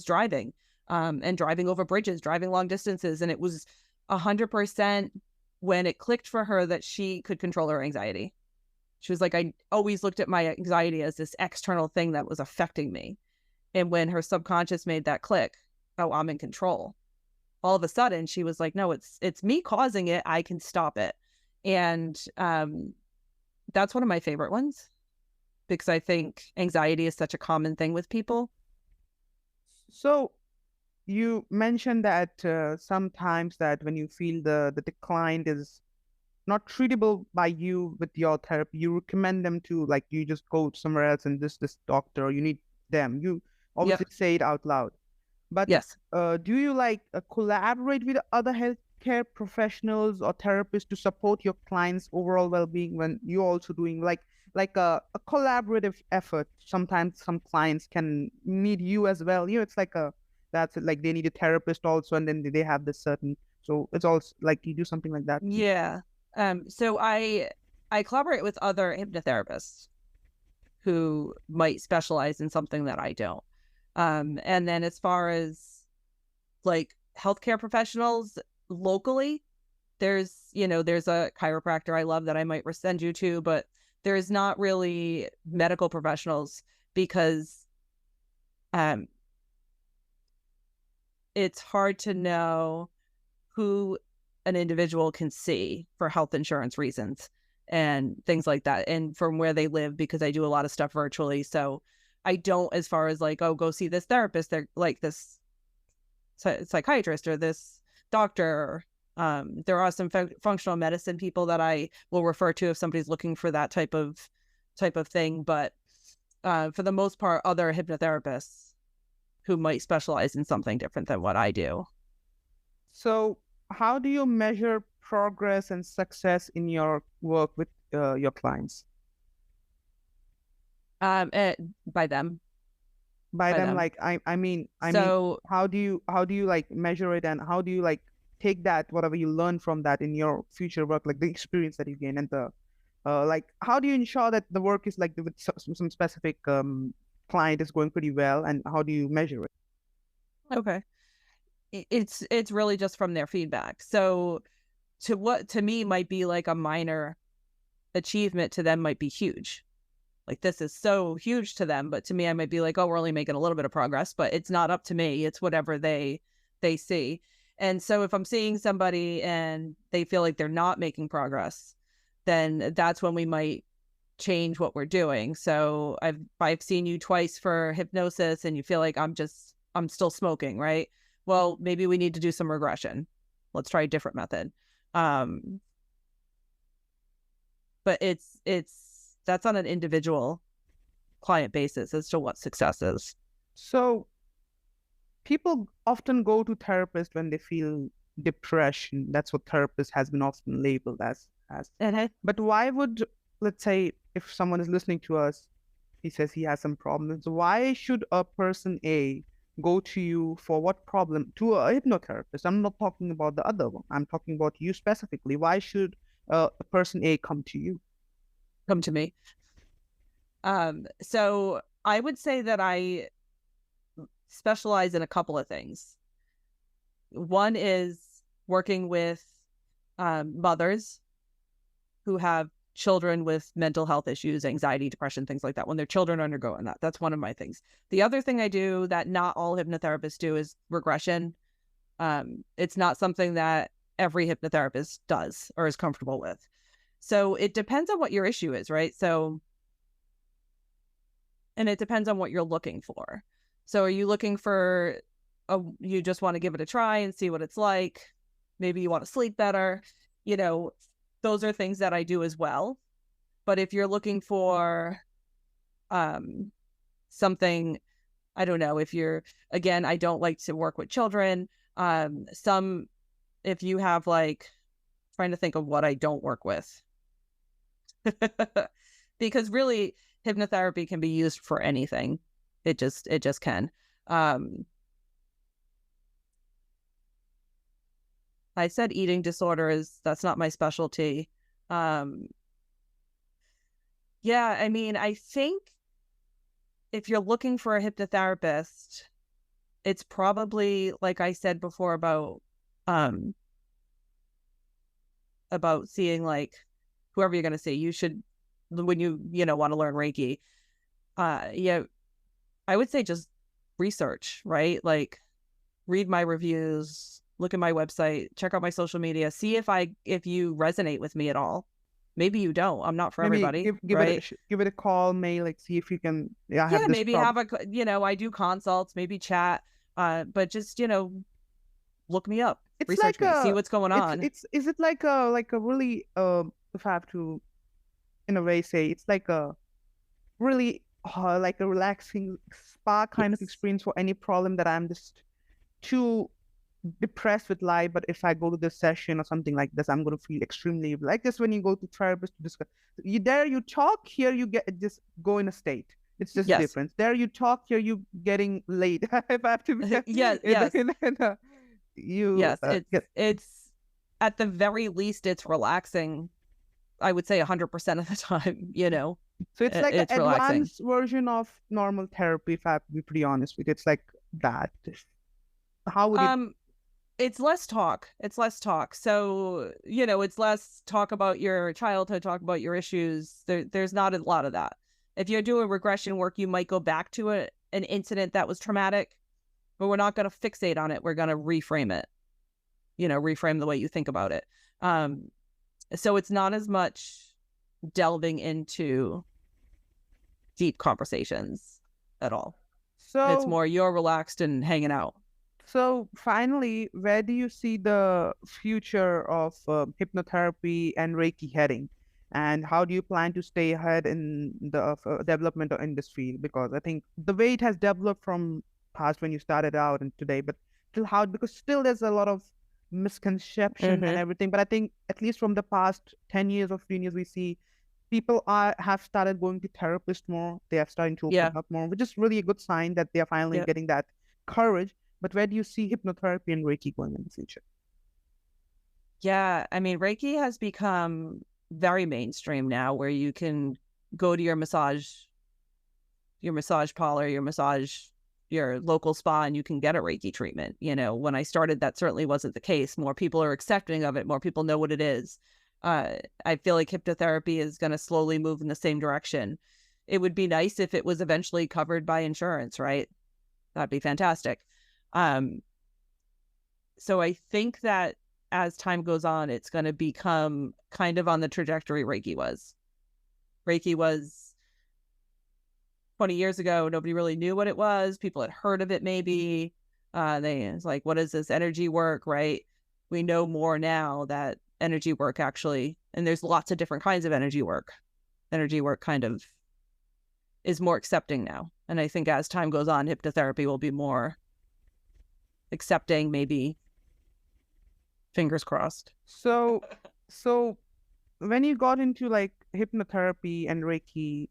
driving, and driving over bridges, driving long distances, and it was 100% when it clicked for her that she could control her anxiety. She was like, I always looked at my anxiety as this external thing that was affecting me. And when her subconscious made that click, oh, I'm in control, all of a sudden she was like, no, it's me causing it. I can stop it. And that's one of my favorite ones, because I think anxiety is such a common thing with people. So you mentioned that sometimes that when you feel the client is not treatable by you with your therapy, you recommend them to, like, you just go somewhere else and this doctor, you need them. You obviously Yep. say it out loud. But Yes. do you like collaborate with other healthcare professionals or therapists to support your clients' overall well-being when you're also doing like a collaborative effort? Sometimes some clients can need you as well. It's like that's it, like they need a therapist also, and then they have this certain. So it's also like you do something like that. Yeah. So I collaborate with other hypnotherapists who might specialize in something that I don't. And then as far as like healthcare professionals locally, there's a chiropractor I love that I might send you to, but there's not really medical professionals, because it's hard to know who an individual can see for health insurance reasons and things like that, and from where they live, because I do a lot of stuff virtually. So I don't, as far as like, oh, go see this therapist, they're like this psychiatrist or this doctor. There are some functional medicine people that I will refer to if somebody's looking for that type of thing. But for the most part, other hypnotherapists who might specialize in something different than what I do. So how do you measure progress and success in your work with your clients? By them. By By them, them. like I mean, So how do you like measure it, and how do you like take that whatever you learn from that in your future work, like the experience that you gain, and the like how do you ensure that the work is like with some specific client is going pretty well, and how do you measure it? okay, it's really just from their feedback. So to what to me might be like a minor achievement, to them might be huge. Like, this is so huge to them, but to me I might be like, oh, we're only making a little bit of progress, but it's not up to me. It's whatever they see. And so if I'm seeing somebody and they feel like they're not making progress, then that's when we might change what we're doing. So I've seen you twice for hypnosis and you feel like I'm still smoking, right? Well, maybe we need to do some regression. let's try a different method. But that's on an individual client basis as to what success is. So people often go to therapists when they feel depression. That's what therapist has been often labeled as. But why would, let's say, if someone is listening to us, he says he has some problems, why should a person A go to you for what problem? To a hypnotherapist. I'm not talking about the other one. I'm talking about you specifically. Why should a person A come to you? Come to me. So I would say that I specialize in a couple of things. One is working with mothers who have children with mental health issues, anxiety, depression, things like that, when their children are undergoing that. That's one of my things. The other thing I do that not all hypnotherapists do is regression. It's not something that every hypnotherapist does or is comfortable with. So it depends on what your issue is, right? And it depends on what you're looking for. So are you looking for, you just want to give it a try and see what it's like? Maybe you want to sleep better. Those are things that I do as well. But if you're looking for something, I don't know, again, I don't like to work with children. If you have trying to think of what I don't work with. Because really, hypnotherapy can be used for anything. It just can. I said eating disorders, that's not my specialty. Yeah, I mean, I think if you're looking for a hypnotherapist, it's probably, like I said before, about seeing whoever you're going to see. You should, when you want to learn Reiki, yeah, I would say just research, right? Read my reviews, look at my website, check out my social media, see if you resonate with me at all. Maybe you don't. I'm not for everybody. Give it a call, mail, see if you can. Maybe have I do consults, maybe chat, but just look me up, it's research me, see what's going on. Is it like a really if I have to, in a way, say it's like a really like a relaxing spa kind of experience for any problem that I'm just too depressed with life, but if I go to this session or something like this, I'm going to feel extremely like this. When you go to therapist to discuss, you talk, here you just go in a state. It's just a difference. There you talk, here you getting laid. If I have to be it's at the very least it's relaxing. I would say 100% of the time, So it's like an advanced version of normal therapy, if I have to be pretty honest with you. It's like that. How would it... It's less talk. So, it's less talk about your childhood, talk about your issues. There's not a lot of that. If you're doing regression work, you might go back to an incident that was traumatic, but we're not going to fixate on it. We're going to reframe it, reframe the way you think about it. So it's not as much delving into deep conversations at all. So it's more you're relaxed and hanging out. So finally, where do you see the future of hypnotherapy and Reiki heading? And how do you plan to stay ahead in the development of industry? Because I think the way it has developed from past when you started out and today, but because still there's a lot of misconception and everything. But I think at least from the past 10 years or 15 years, we see people have started going to therapists more. They are starting to open up more, which is really a good sign that they are finally getting that courage. But where do you see hypnotherapy and Reiki going in the future? Yeah, I mean, Reiki has become very mainstream now, where you can go to your massage parlor, your local spa, and you can get a Reiki treatment. When I started, that certainly wasn't the case. More people are accepting of it. More people know what it is. I feel like hypnotherapy is going to slowly move in the same direction. It would be nice if it was eventually covered by insurance, right? That'd be fantastic. So I think that as time goes on, it's going to become kind of on the trajectory Reiki was. Reiki was 20 years ago. Nobody really knew what it was. People had heard of it maybe. It's like, what is this energy work, right? we know more now that energy work actually, and there's lots of different kinds of energy work. Energy work kind of is more accepting now. And I think as time goes on, hypnotherapy will be more accepting, maybe, fingers crossed. So, so when you got into like hypnotherapy and Reiki,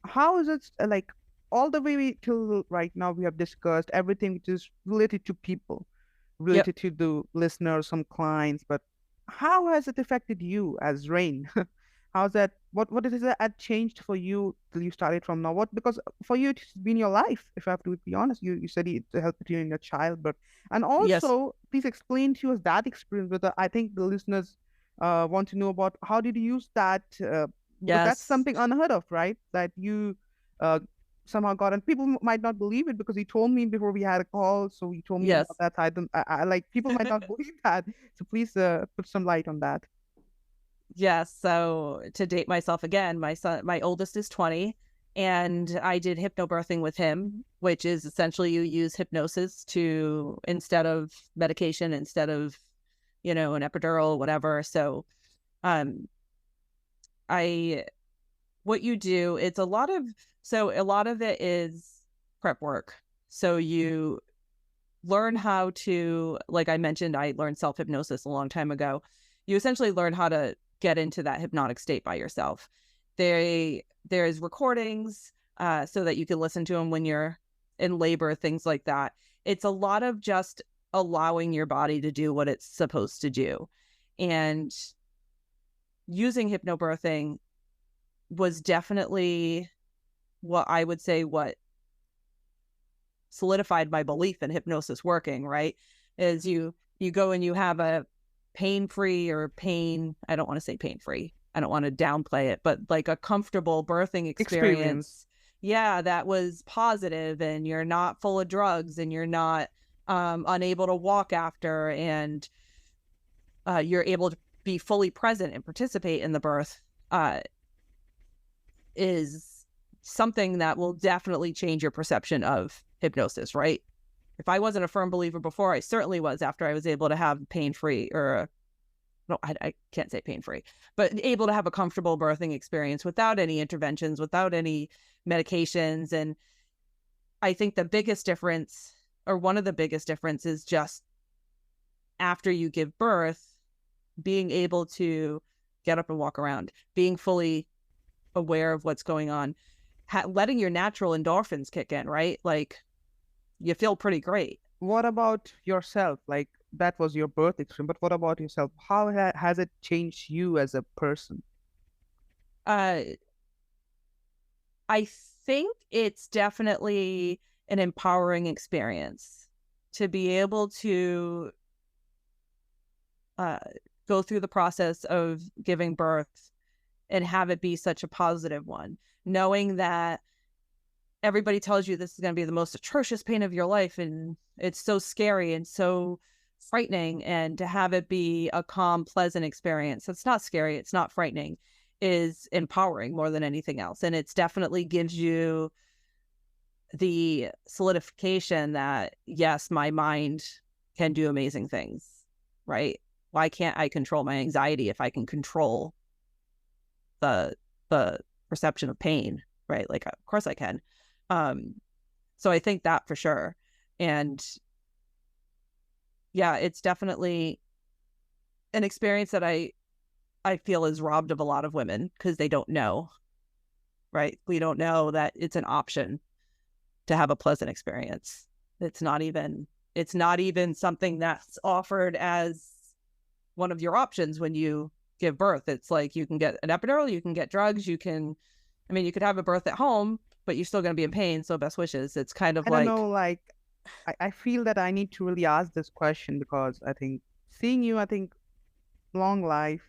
how is it like all the way till right now we have discussed everything which is related to people, Yep. related to the listeners, some clients, but how has it affected you as Rayne? How's that? What is that changed for you till you started from now? What because for you it's been your life. If I have to be honest, you said it helped you in your childbirth, and Yes. also please explain to us that experience. With I think the listeners want to know about how did you use that because that's Yes. something unheard of, right? That you uh, somehow got, and people might not believe it because he told me before we had a call. So he told me about Yes. that. I don't. I like people might not believe that. So please put some light on that. Yes. So to date myself again, my oldest is 20, and I did hypnobirthing with him, which is essentially you use hypnosis to, instead of medication, instead of, an epidural, whatever. So, um, I, what you do, a lot of it is prep work. So you learn how to, like I mentioned, I learned self hypnosis a long time ago. You essentially learn how to get into that hypnotic state by yourself. There's recordings so that you can listen to them when you're in labor, things like that. It's a lot of just allowing your body to do what it's supposed to do. And using hypnobirthing was definitely what I would say what solidified my belief in hypnosis working, right? Is you go and you have a pain-free or pain, I don't want to say pain-free. I don't want to downplay it, but like a comfortable birthing Experience. experience. Yeah, that was positive, and you're not full of drugs, and you're not unable to walk after, and you're able to be fully present and participate in the birth, uh, is something that will definitely change your perception of hypnosis, right? If I wasn't a firm believer before, I certainly was after I was able to have pain-free, or no, I can't say pain-free, but able to have a comfortable birthing experience without any interventions, without any medications. And I think the biggest difference, or one of the biggest differences, is just after you give birth, being able to get up and walk around, being fully aware of what's going on, letting your natural endorphins kick in, right? Like you feel pretty great. What about yourself? Like that was your birth experience, but what about yourself? How has it changed you as a person? Uh, I think it's definitely an empowering experience to be able to uh, go through the process of giving birth and have it be such a positive one, knowing that everybody tells you this is going to be the most atrocious pain of your life, and it's so scary and so frightening, and to have it be a calm, pleasant experience. It's not scary, it's not frightening, is empowering more than anything else. And it's definitely gives you the solidification that yes, my mind can do amazing things, right? Why can't I control my anxiety if I can control the the perception of pain, right? Like of course I can. um so I think that for sure. And yeah, it's definitely an experience that I feel is robbed of a lot of women because they don't know, right? We don't know that it's an option to have a pleasant experience. It's not even something that's offered as one of your options when you give birth. It's like you can get an epidural, you can get drugs, you could have a birth at home, but you're still going to be in pain. So best wishes. It's kind of I don't like, know, like I feel that I need to really ask this question because I think seeing you, I think long life,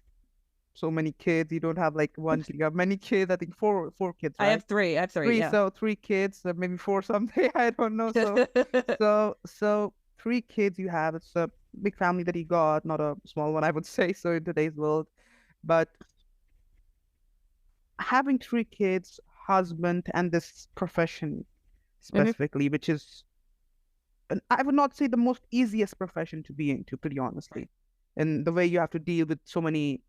so many kids, you don't have like one kid, you have many kids, I think four kids, I right? have three. I have three. Three, Yeah. so three kids, maybe four someday, I don't know. So three kids you have, it's a big family that you got, not a small one, I would say so in today's world. But having three kids, husband, and this profession Mhm. specifically, which is, I would not say the most easiest profession to be into, pretty Right. honestly. and the way you have to deal with so many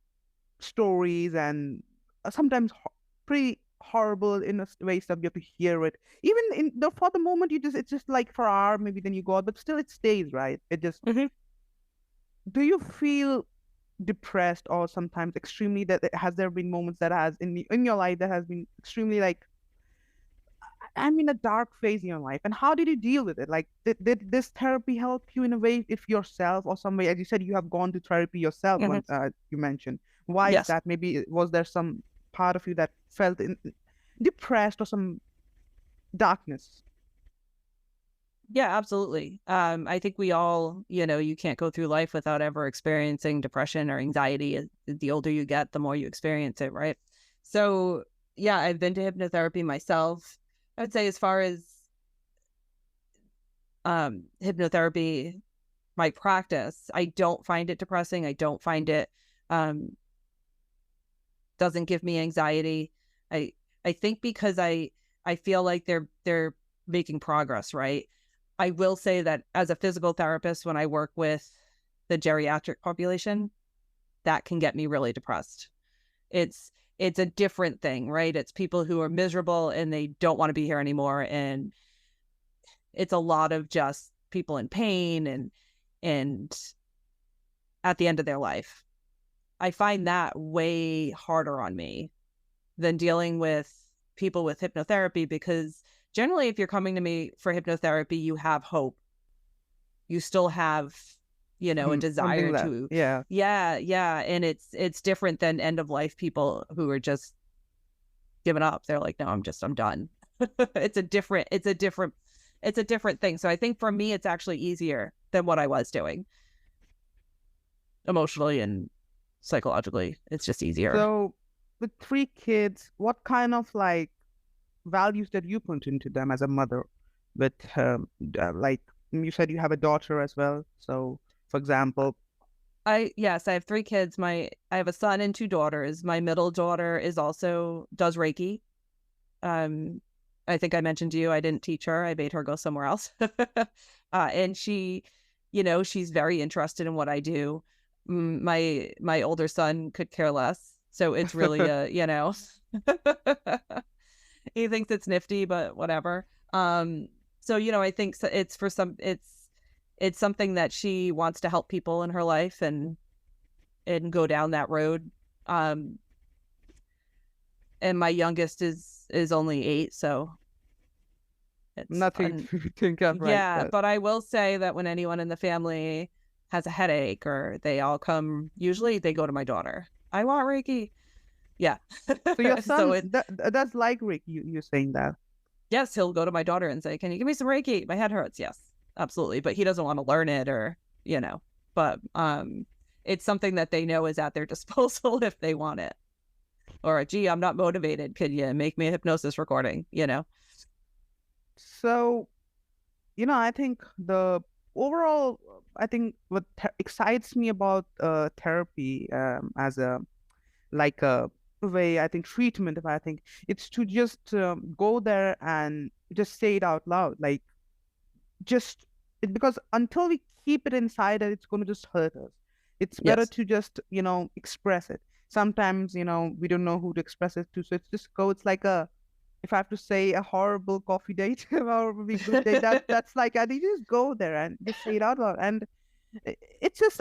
stories and sometimes pretty horrible in a way stuff. You have to hear it even in the for the moment. It's just like for an hour maybe, then you go out, but still it stays, right? It just, Hmm. do you feel depressed or sometimes extremely, that has there been moments that has in your life that has been extremely like, I'm in a dark phase in your life, and how did you deal with it? Like, did this therapy help you in a way, if yourself or some way, as you said, you have gone to therapy yourself Hmm. when you mentioned, why is Yes. that? Maybe was there some part of you that felt depressed or some darkness? Yeah, absolutely. I think we all, you can't go through life without ever experiencing depression or anxiety. The older you get, the more you experience it, right? So, yeah, I've been to hypnotherapy myself. I would say, as far as hypnotherapy, my practice, I don't find it depressing. I don't find it um, doesn't give me anxiety. I I think because I feel like they're making progress, right? I will say that as a physical therapist, when I work with the geriatric population, that can get me really depressed. It's it's a different thing, right? It's people who are miserable and they don't want to be here anymore, and it's a lot of just people in pain and at the end of their life. I find that way harder on me than dealing with people with hypnotherapy, because generally, if you're coming to me for hypnotherapy, you have hope. You still have, a Something desire that, to, yeah. yeah, yeah. And it's different than end of life people who are just giving up. They're like, no, I'm done. It's a different thing. So I think for me, it's actually easier than what I was doing emotionally and psychologically. It's just easier. So with three kids, what kind of like values that you put into them as a mother? With like you said, you have a daughter as well. So, for example, Yes, I have three kids. I have a son and two daughters. My middle daughter is also does Reiki. Um, I think I mentioned to you, I didn't teach her. I made her go somewhere else. And she, she's very interested in what I do. My older son could care less. So it's really he thinks it's nifty, but whatever. So I think it's for it's something that she wants to help people in her life and go down that road. Um, and my youngest is only 8, so it's nothing to think of, right? yeah. But But I will say that when anyone in the family has a headache, or they all come, usually they go to my daughter. I want Reiki. Yeah. so your So son that's like Rick. You're saying that. yes, he'll go to my daughter and say, "Can you give me some Reiki? My head hurts." Yes, absolutely. But he doesn't want to learn it, or but it's something that they know is at their disposal if they want it. Or, gee, I'm not motivated. Could you make me a hypnosis recording? So, I think the overall, I think what excites me about therapy, as a like a way, I think treatment, if I think it's to just go there and just say it out loud, like just because until we keep it inside, it's going to just hurt us. It's better Yes. to just express it. Sometimes we don't know who to express it to, so it's just go. It's like a, if I have to say, a horrible coffee date or a good date, that's like, I think you just go there and just say it out loud. And it's just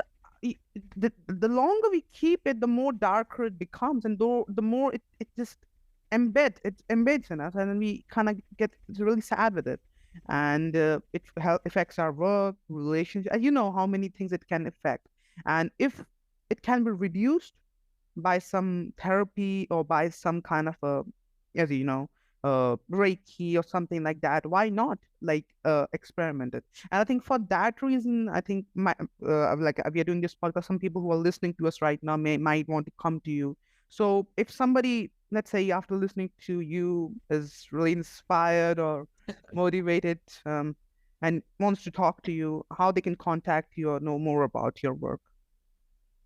the longer we keep it, the more darker it becomes, and the more it just it embeds in us, and then we kind of get really sad with it, and it affects our work, relationship, and you know how many things it can affect. And if it can be reduced by some therapy or by some kind of a, as Reiki or something like that, why not like experiment it? And I think for that reason, I think my like we are doing this podcast, some people who are listening to us right now might want to come to you. So if somebody, let's say, after listening to you, is really inspired or motivated, and wants to talk to you, how they can contact you or know more about your work?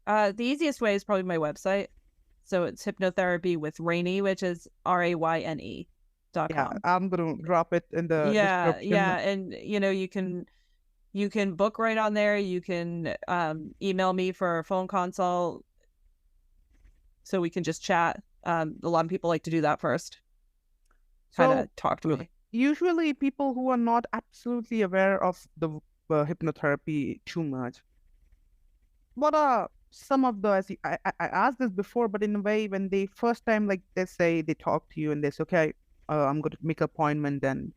The easiest way is probably my website. So it's hypnotherapy with Rayne, which is RAYNE Yeah, .com. I'm gonna drop it in the Yeah, description. yeah. And you can You can book right on there. You can email me for a phone consult so we can just chat. A lot of people like to do that first, kind So of talk to me. usually people who are not absolutely aware of the hypnotherapy too much, what are some of the, as I asked this before, but in a way, when they first time, like they say, they talk to you and they say, okay, I'm going to make an appointment, and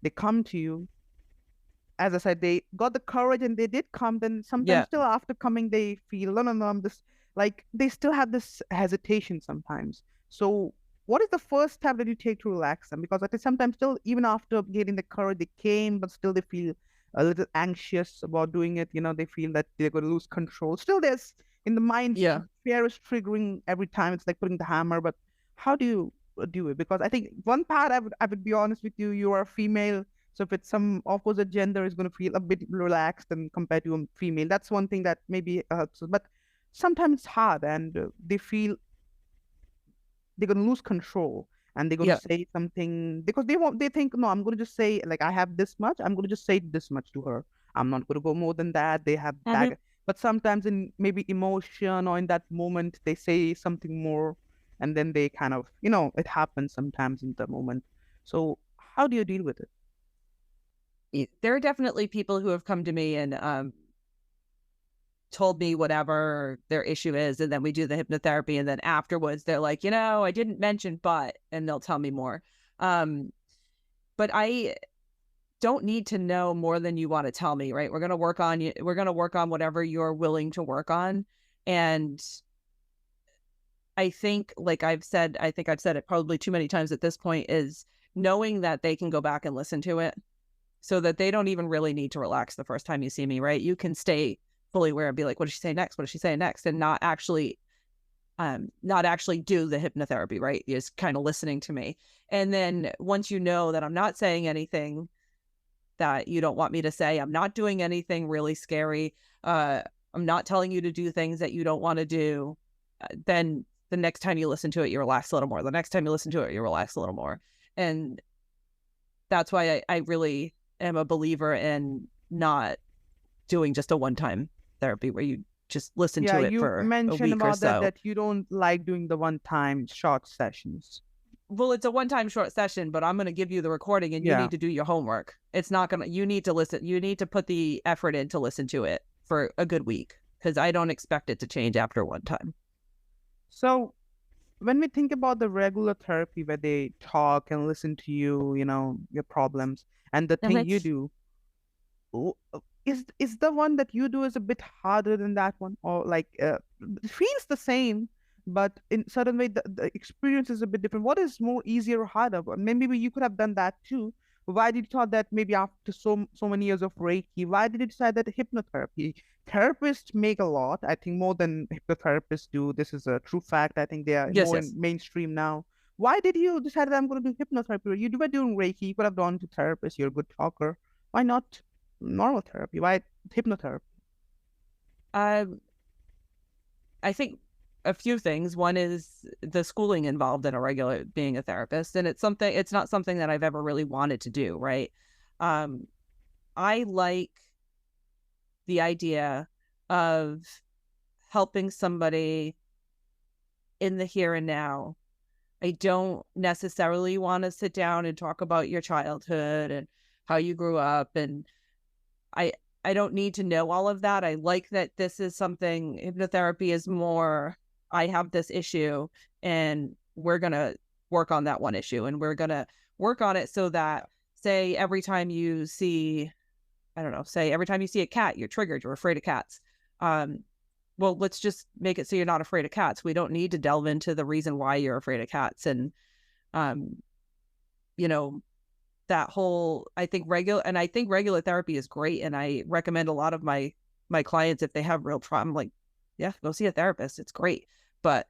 they come to you. As I said, they got the courage and they did come. Then sometimes Yeah. still after coming, they feel, no, no, no, I'm this, like they still have this hesitation sometimes. So what is the first step that you take to relax them? Because I think sometimes still, even after getting the courage, they came, but still they feel a little anxious about doing it. They feel that they're going to lose control. Still, there's in the mind, Yeah. fear is triggering every time. It's like putting the hammer. But how do you do it? Because I think one part, I would be honest with you, you are a female, so if it's some opposite gender, is going to feel a bit relaxed and compared to a female. That's one thing that maybe helps. But sometimes it's hard, and they feel they're going to lose control, and they're going to Yeah. say something because they think, no, I'm going to just say, like, I have this much. I'm going to just say this much to her. I'm not going to go more than that. They have Hmm. that. But sometimes in maybe emotion or in that moment, they say something more, and then they kind of, it happens sometimes in the moment. So how do you deal with it? There are definitely people who have come to me and told me whatever their issue is, and then we do the hypnotherapy, and then afterwards they're like, I didn't mention but, and they'll tell me more. Um, but I don't need to know more than you want to tell me, right? We're going to work on you. We're going to work on whatever you're willing to work on. And I think, like I think I've said it probably too many times at this point, is knowing that they can go back and listen to it so that they don't even really need to relax the first time you see me, right? You can stay fully aware and be like, what does she say next? What does she say next? And not actually do the hypnotherapy, right? Just kind of listening to me. And then once you know that I'm not saying anything that you don't want me to say, I'm not doing anything really scary, I'm not telling you to do things that you don't want to do, then the next time you listen to it, you relax a little more. The next time you listen to it, you relax a little more. And that's why I really am a believer in not doing just a one-time therapy where you just listen Yeah, to it you for a mentioned week or about that so. that you don't like doing the one-time short sessions. Well, it's a one-time short session, but I'm going to give you the recording and you Yeah. need to do your homework. It's not going to, you need to listen. You need to put the effort in to listen to it for a good week, because I don't expect it to change after one time. So when we think about the regular therapy where they talk and listen to you, your problems, and the thing you Mhm. do, is the one that you do is a bit harder than that one, or like it feels the same, but in certain way the experience is a bit different. What is more easier or harder? Maybe you could have done that too. Why did you thought that maybe after so many years of Reiki, why did you decide that hypnotherapy? Therapists make a lot, I think, more than hypnotherapists do. This is a true fact. I think they are Yes, more in yes. mainstream now. Why did you decide that I'm going to do hypnotherapy? You were doing Reiki, you could have gone to therapist. You're a good talker. Why not normal therapy? Why hypnotherapy? Um, I think a few things. One is the schooling involved in a regular being a therapist, and it's not something that I've ever really wanted to do, right? Um, I like the idea of helping somebody in the here and now. I don't necessarily want to sit down and talk about your childhood and how you grew up, and I I don't need to know all of that. I like that this is something, hypnotherapy is more, I have this issue and we're going to work on that one issue, and we're going to work on it so that, say every time you see, I don't know, say every time you see a cat, you're triggered, you're afraid of cats. Um, well, let's just make it so you're not afraid of cats. We don't need to delve into the reason why you're afraid of cats. And, um, you know, that whole, I think regular therapy is great. And I recommend a lot of my clients, if they have real trauma, like, yeah, go see a therapist. It's great. But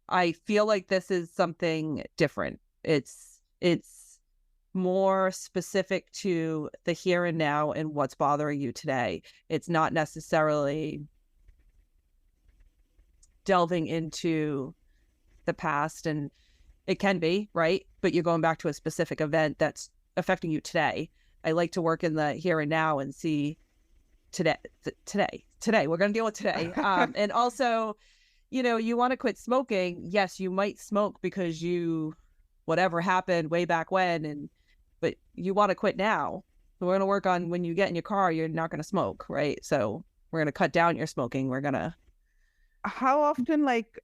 I feel like this is something different. It's more specific to the here and now and what's bothering you today. It's not necessarily delving into the past, and it can be, right? But you're going back to a specific event that's affecting you today. I like to work in the here and now and see today, we're going to deal with today. And also, you want to quit smoking. Yes, you might smoke because whatever happened way back when, but you want to quit now. So we're going to work on when you get in your car, you're not going to smoke, right? So we're going to cut down your smoking. We're going to. How often, like,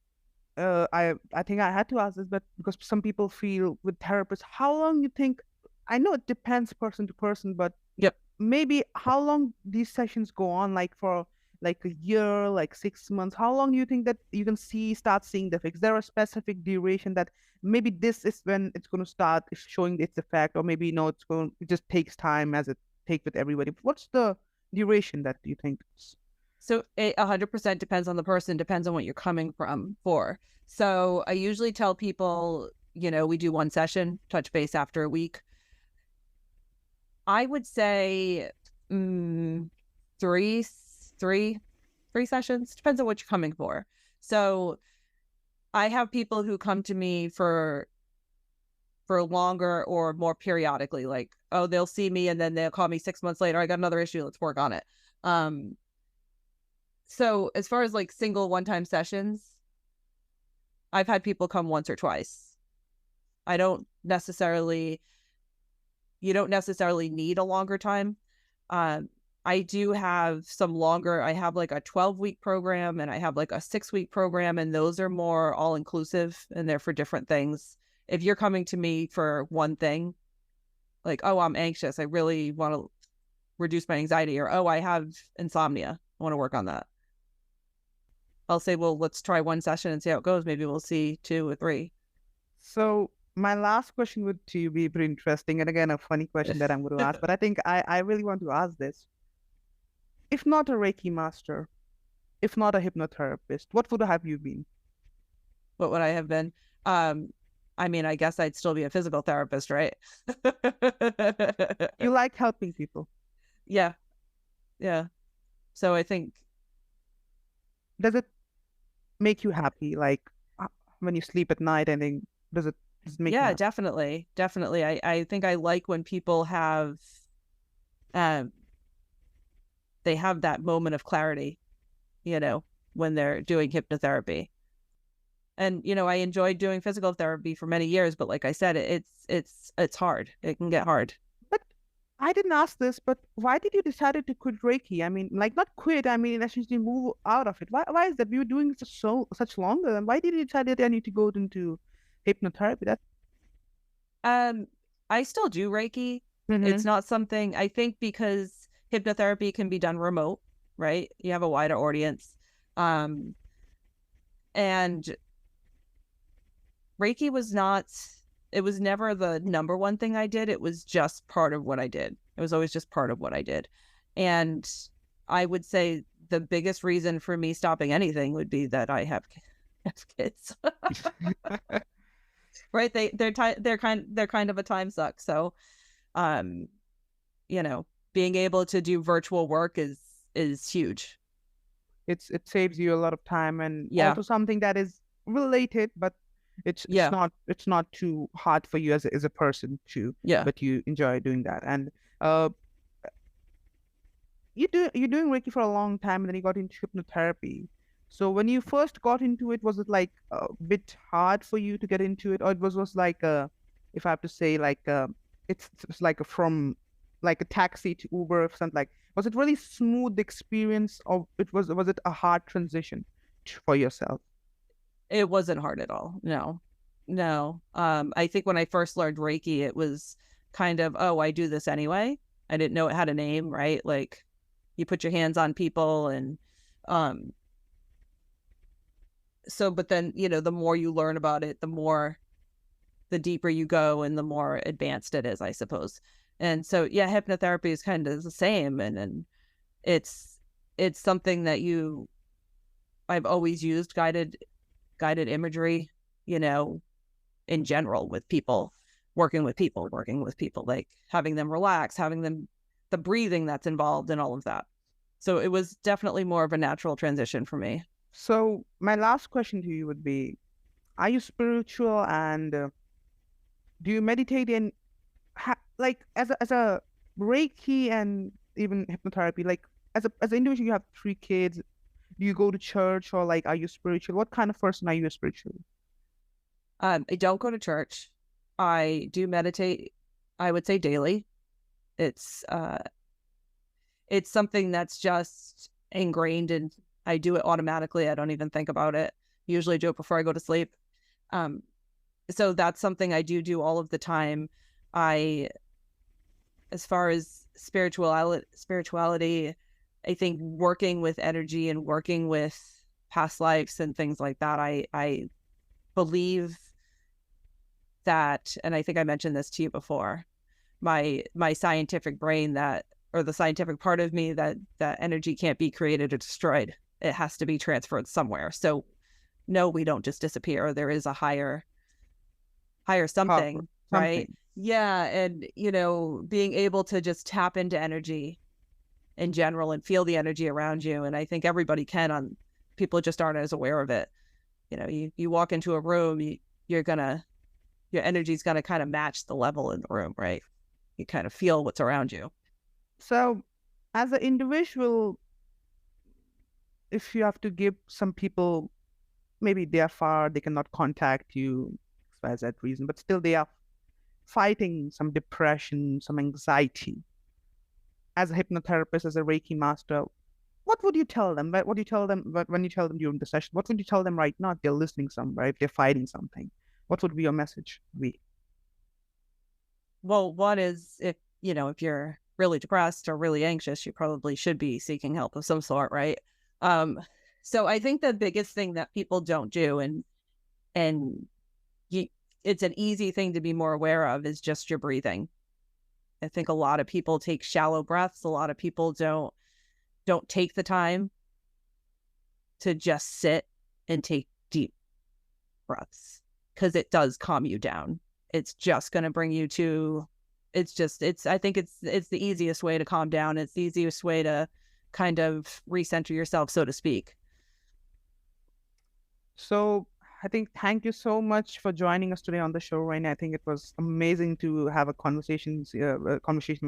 I think I had to ask this, but because some people feel with therapists, how long you think, I know it depends person to person, but Yep. maybe how long these sessions go on, like for like a year, like 6 months, how long do you think that you can start seeing the effects? There a specific duration that maybe this is when it's going to start showing its effect, or maybe it just takes time as it takes with everybody. What's the duration that you think? So it 100% depends on the person, depends on what you're coming from for. So I usually tell people, we do one session, touch base after a week. I would say three sessions, depends on what you're coming for. So I have people who come to me for longer or more periodically, like, oh, they'll see me and then they'll call me 6 months later. I got another issue. Let's work on it. So as far as like single one-time sessions, I've had people come once or twice. You don't necessarily need a longer time. I do have some longer. I have like a 12-week program and I have like a 6-week program, and those are more all-inclusive and they're for different things. If you're coming to me for one thing, like, oh, I'm anxious, I really want to reduce my anxiety, or, oh, I have insomnia, I want to work on that, I'll say, well, let's try one session and see how it goes. Maybe we'll see 2 or 3. So my last question would to be pretty interesting, and again, a funny question that I'm going to ask, but I think I really want to ask this. If not a Reiki master, if not a hypnotherapist, what would have you been? What would I have been? I mean, I guess I'd still be a physical therapist, right? You like helping people. Yeah. So I think. Does it make you happy? Like when you sleep at night, and then does it make you happy? Definitely. I think I like when people have, they have that moment of clarity, when they're doing hypnotherapy. And, I enjoyed doing physical therapy for many years, but like I said, it's hard. It can get hard. But I didn't ask this, but why did you decide to quit Reiki? I mean, like not quit, I mean, essentially move out of it. Why is that? You were doing such longer, and why did you decide that I need to go into hypnotherapy? I still do Reiki. Mm-hmm. It's not something, I think, because hypnotherapy can be done remote, right? You have a wider audience. And Reiki was never the number one thing I did. It was just part of what I did. It was always just part of what I did. And I would say the biggest reason for me stopping anything would be that I have kids. Right? They're kind of a time suck. So, being able to do virtual work is huge. It saves you a lot of time, and also something that is related, but it's not too hard for you as a person to, but you enjoy doing that. And you're doing Reiki for a long time, and then you got into hypnotherapy. So when you first got into it, was it like a bit hard for you to get into it, or it was like if I have to say, like it's like from like a taxi to Uber or something, like, was it really smooth experience, or was it a hard transition for yourself? It wasn't hard at all. No. I think when I first learned Reiki, it was kind of, oh, I do this anyway. I didn't know it had a name, right? Like you put your hands on people and, so, but then, the more you learn about it, the deeper you go and the more advanced it is, I suppose. And so, hypnotherapy is kind of the same. And it's something that I've always used guided imagery, in general with people, working with people, like having them relax, the breathing that's involved in all of that. So it was definitely more of a natural transition for me. So my last question to you would be, are you spiritual, and do you meditate in, like as a Reiki and even hypnotherapy, like as an individual, you have 3 kids. Do you go to church, or like, are you spiritual? What kind of person are you spiritually? I don't go to church. I do meditate, I would say daily. It's it's something that's just ingrained, and I do it automatically. I don't even think about it. Usually do it before I go to sleep. Um, so that's something I do all of the time. I, as far as spirituality, I think working with energy and working with past lives and things like that, I believe that, and I think I mentioned this to you before, my scientific brain, that, or the scientific part of me, that energy can't be created or destroyed. It has to be transferred somewhere. So no, we don't just disappear. There is a higher Power, something, right? something. Yeah. And being able to just tap into energy in general and feel the energy around you. And I think everybody can, on people just aren't as aware of it. You walk into a room, your energy's gonna kind of match the level in the room, right? You kind of feel what's around you. So, as an individual, if you have to give some people, maybe they are far, they cannot contact you for that reason, but still they are fighting some depression, some anxiety. As a hypnotherapist, as a Reiki master, what would you tell them? What do you tell them when you tell them during the session? What would you tell them right now if they're listening somewhere, if they're fighting something? What would be your message be? Well, one is, if you're really depressed or really anxious, you probably should be seeking help of some sort, right? Um, so I think the biggest thing that people don't do, and you, it's an easy thing to be more aware of, is just your breathing. I think a lot of people take shallow breaths. A lot of people don't take the time to just sit and take deep breaths, because it does calm you down. It's just going to bring you to, I think it's the easiest way to calm down. It's the easiest way to kind of recenter yourself, so to speak. So I think thank you so much for joining us today on the show, Rayne. I think it was amazing to have a conversation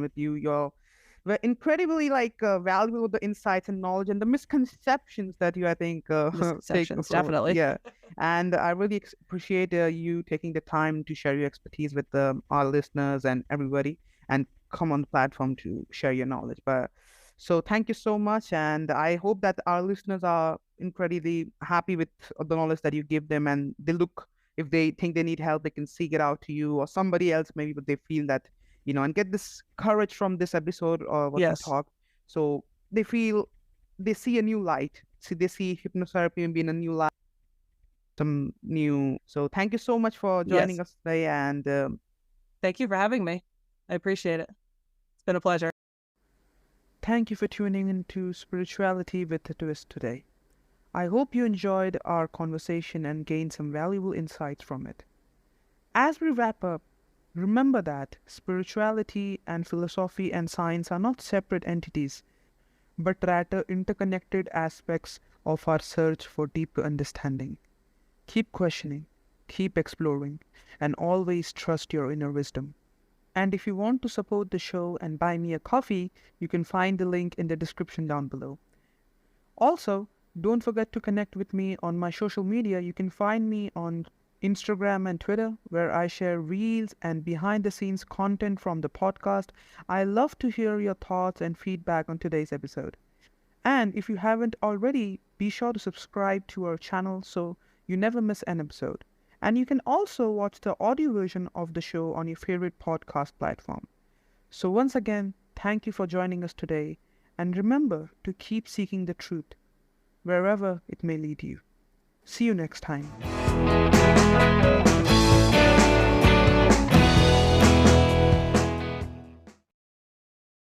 with you. Were incredibly valuable, the insights and knowledge and the misconceptions that you, I think, take Misconceptions, for, definitely. yeah. And I really appreciate you taking the time to share your expertise with our listeners and everybody, and come on the platform to share your knowledge. But so thank you so much, and I hope that our listeners are incredibly happy with the knowledge that you give them, and they look, if they think they need help, they can seek it out to you or somebody else maybe, but they feel that, and get this courage from this episode or what we Yes. talk. So they feel, they see a new light. See, they see hypnotherapy and being a new light, some new. So thank you so much for joining Yes. us today, and Thank you for having me. I appreciate it. It's been a pleasure. thank you for tuning into Spirituality with a Twist today. I hope you enjoyed our conversation and gained some valuable insights from it. As we wrap up, remember that spirituality and philosophy and science are not separate entities, but rather interconnected aspects of our search for deeper understanding. Keep questioning, keep exploring, and always trust your inner wisdom. And if you want to support the show and buy me a coffee, you can find the link in the description down below. Also, don't forget to connect with me on my social media. You can find me on Instagram and Twitter, where I share reels and behind the scenes content from the podcast. I love to hear your thoughts and feedback on today's episode. And if you haven't already, be sure to subscribe to our channel so you never miss an episode. And you can also watch the audio version of the show on your favorite podcast platform. So once again, thank you for joining us today. And remember to keep seeking the truth, wherever it may lead you. See you next time.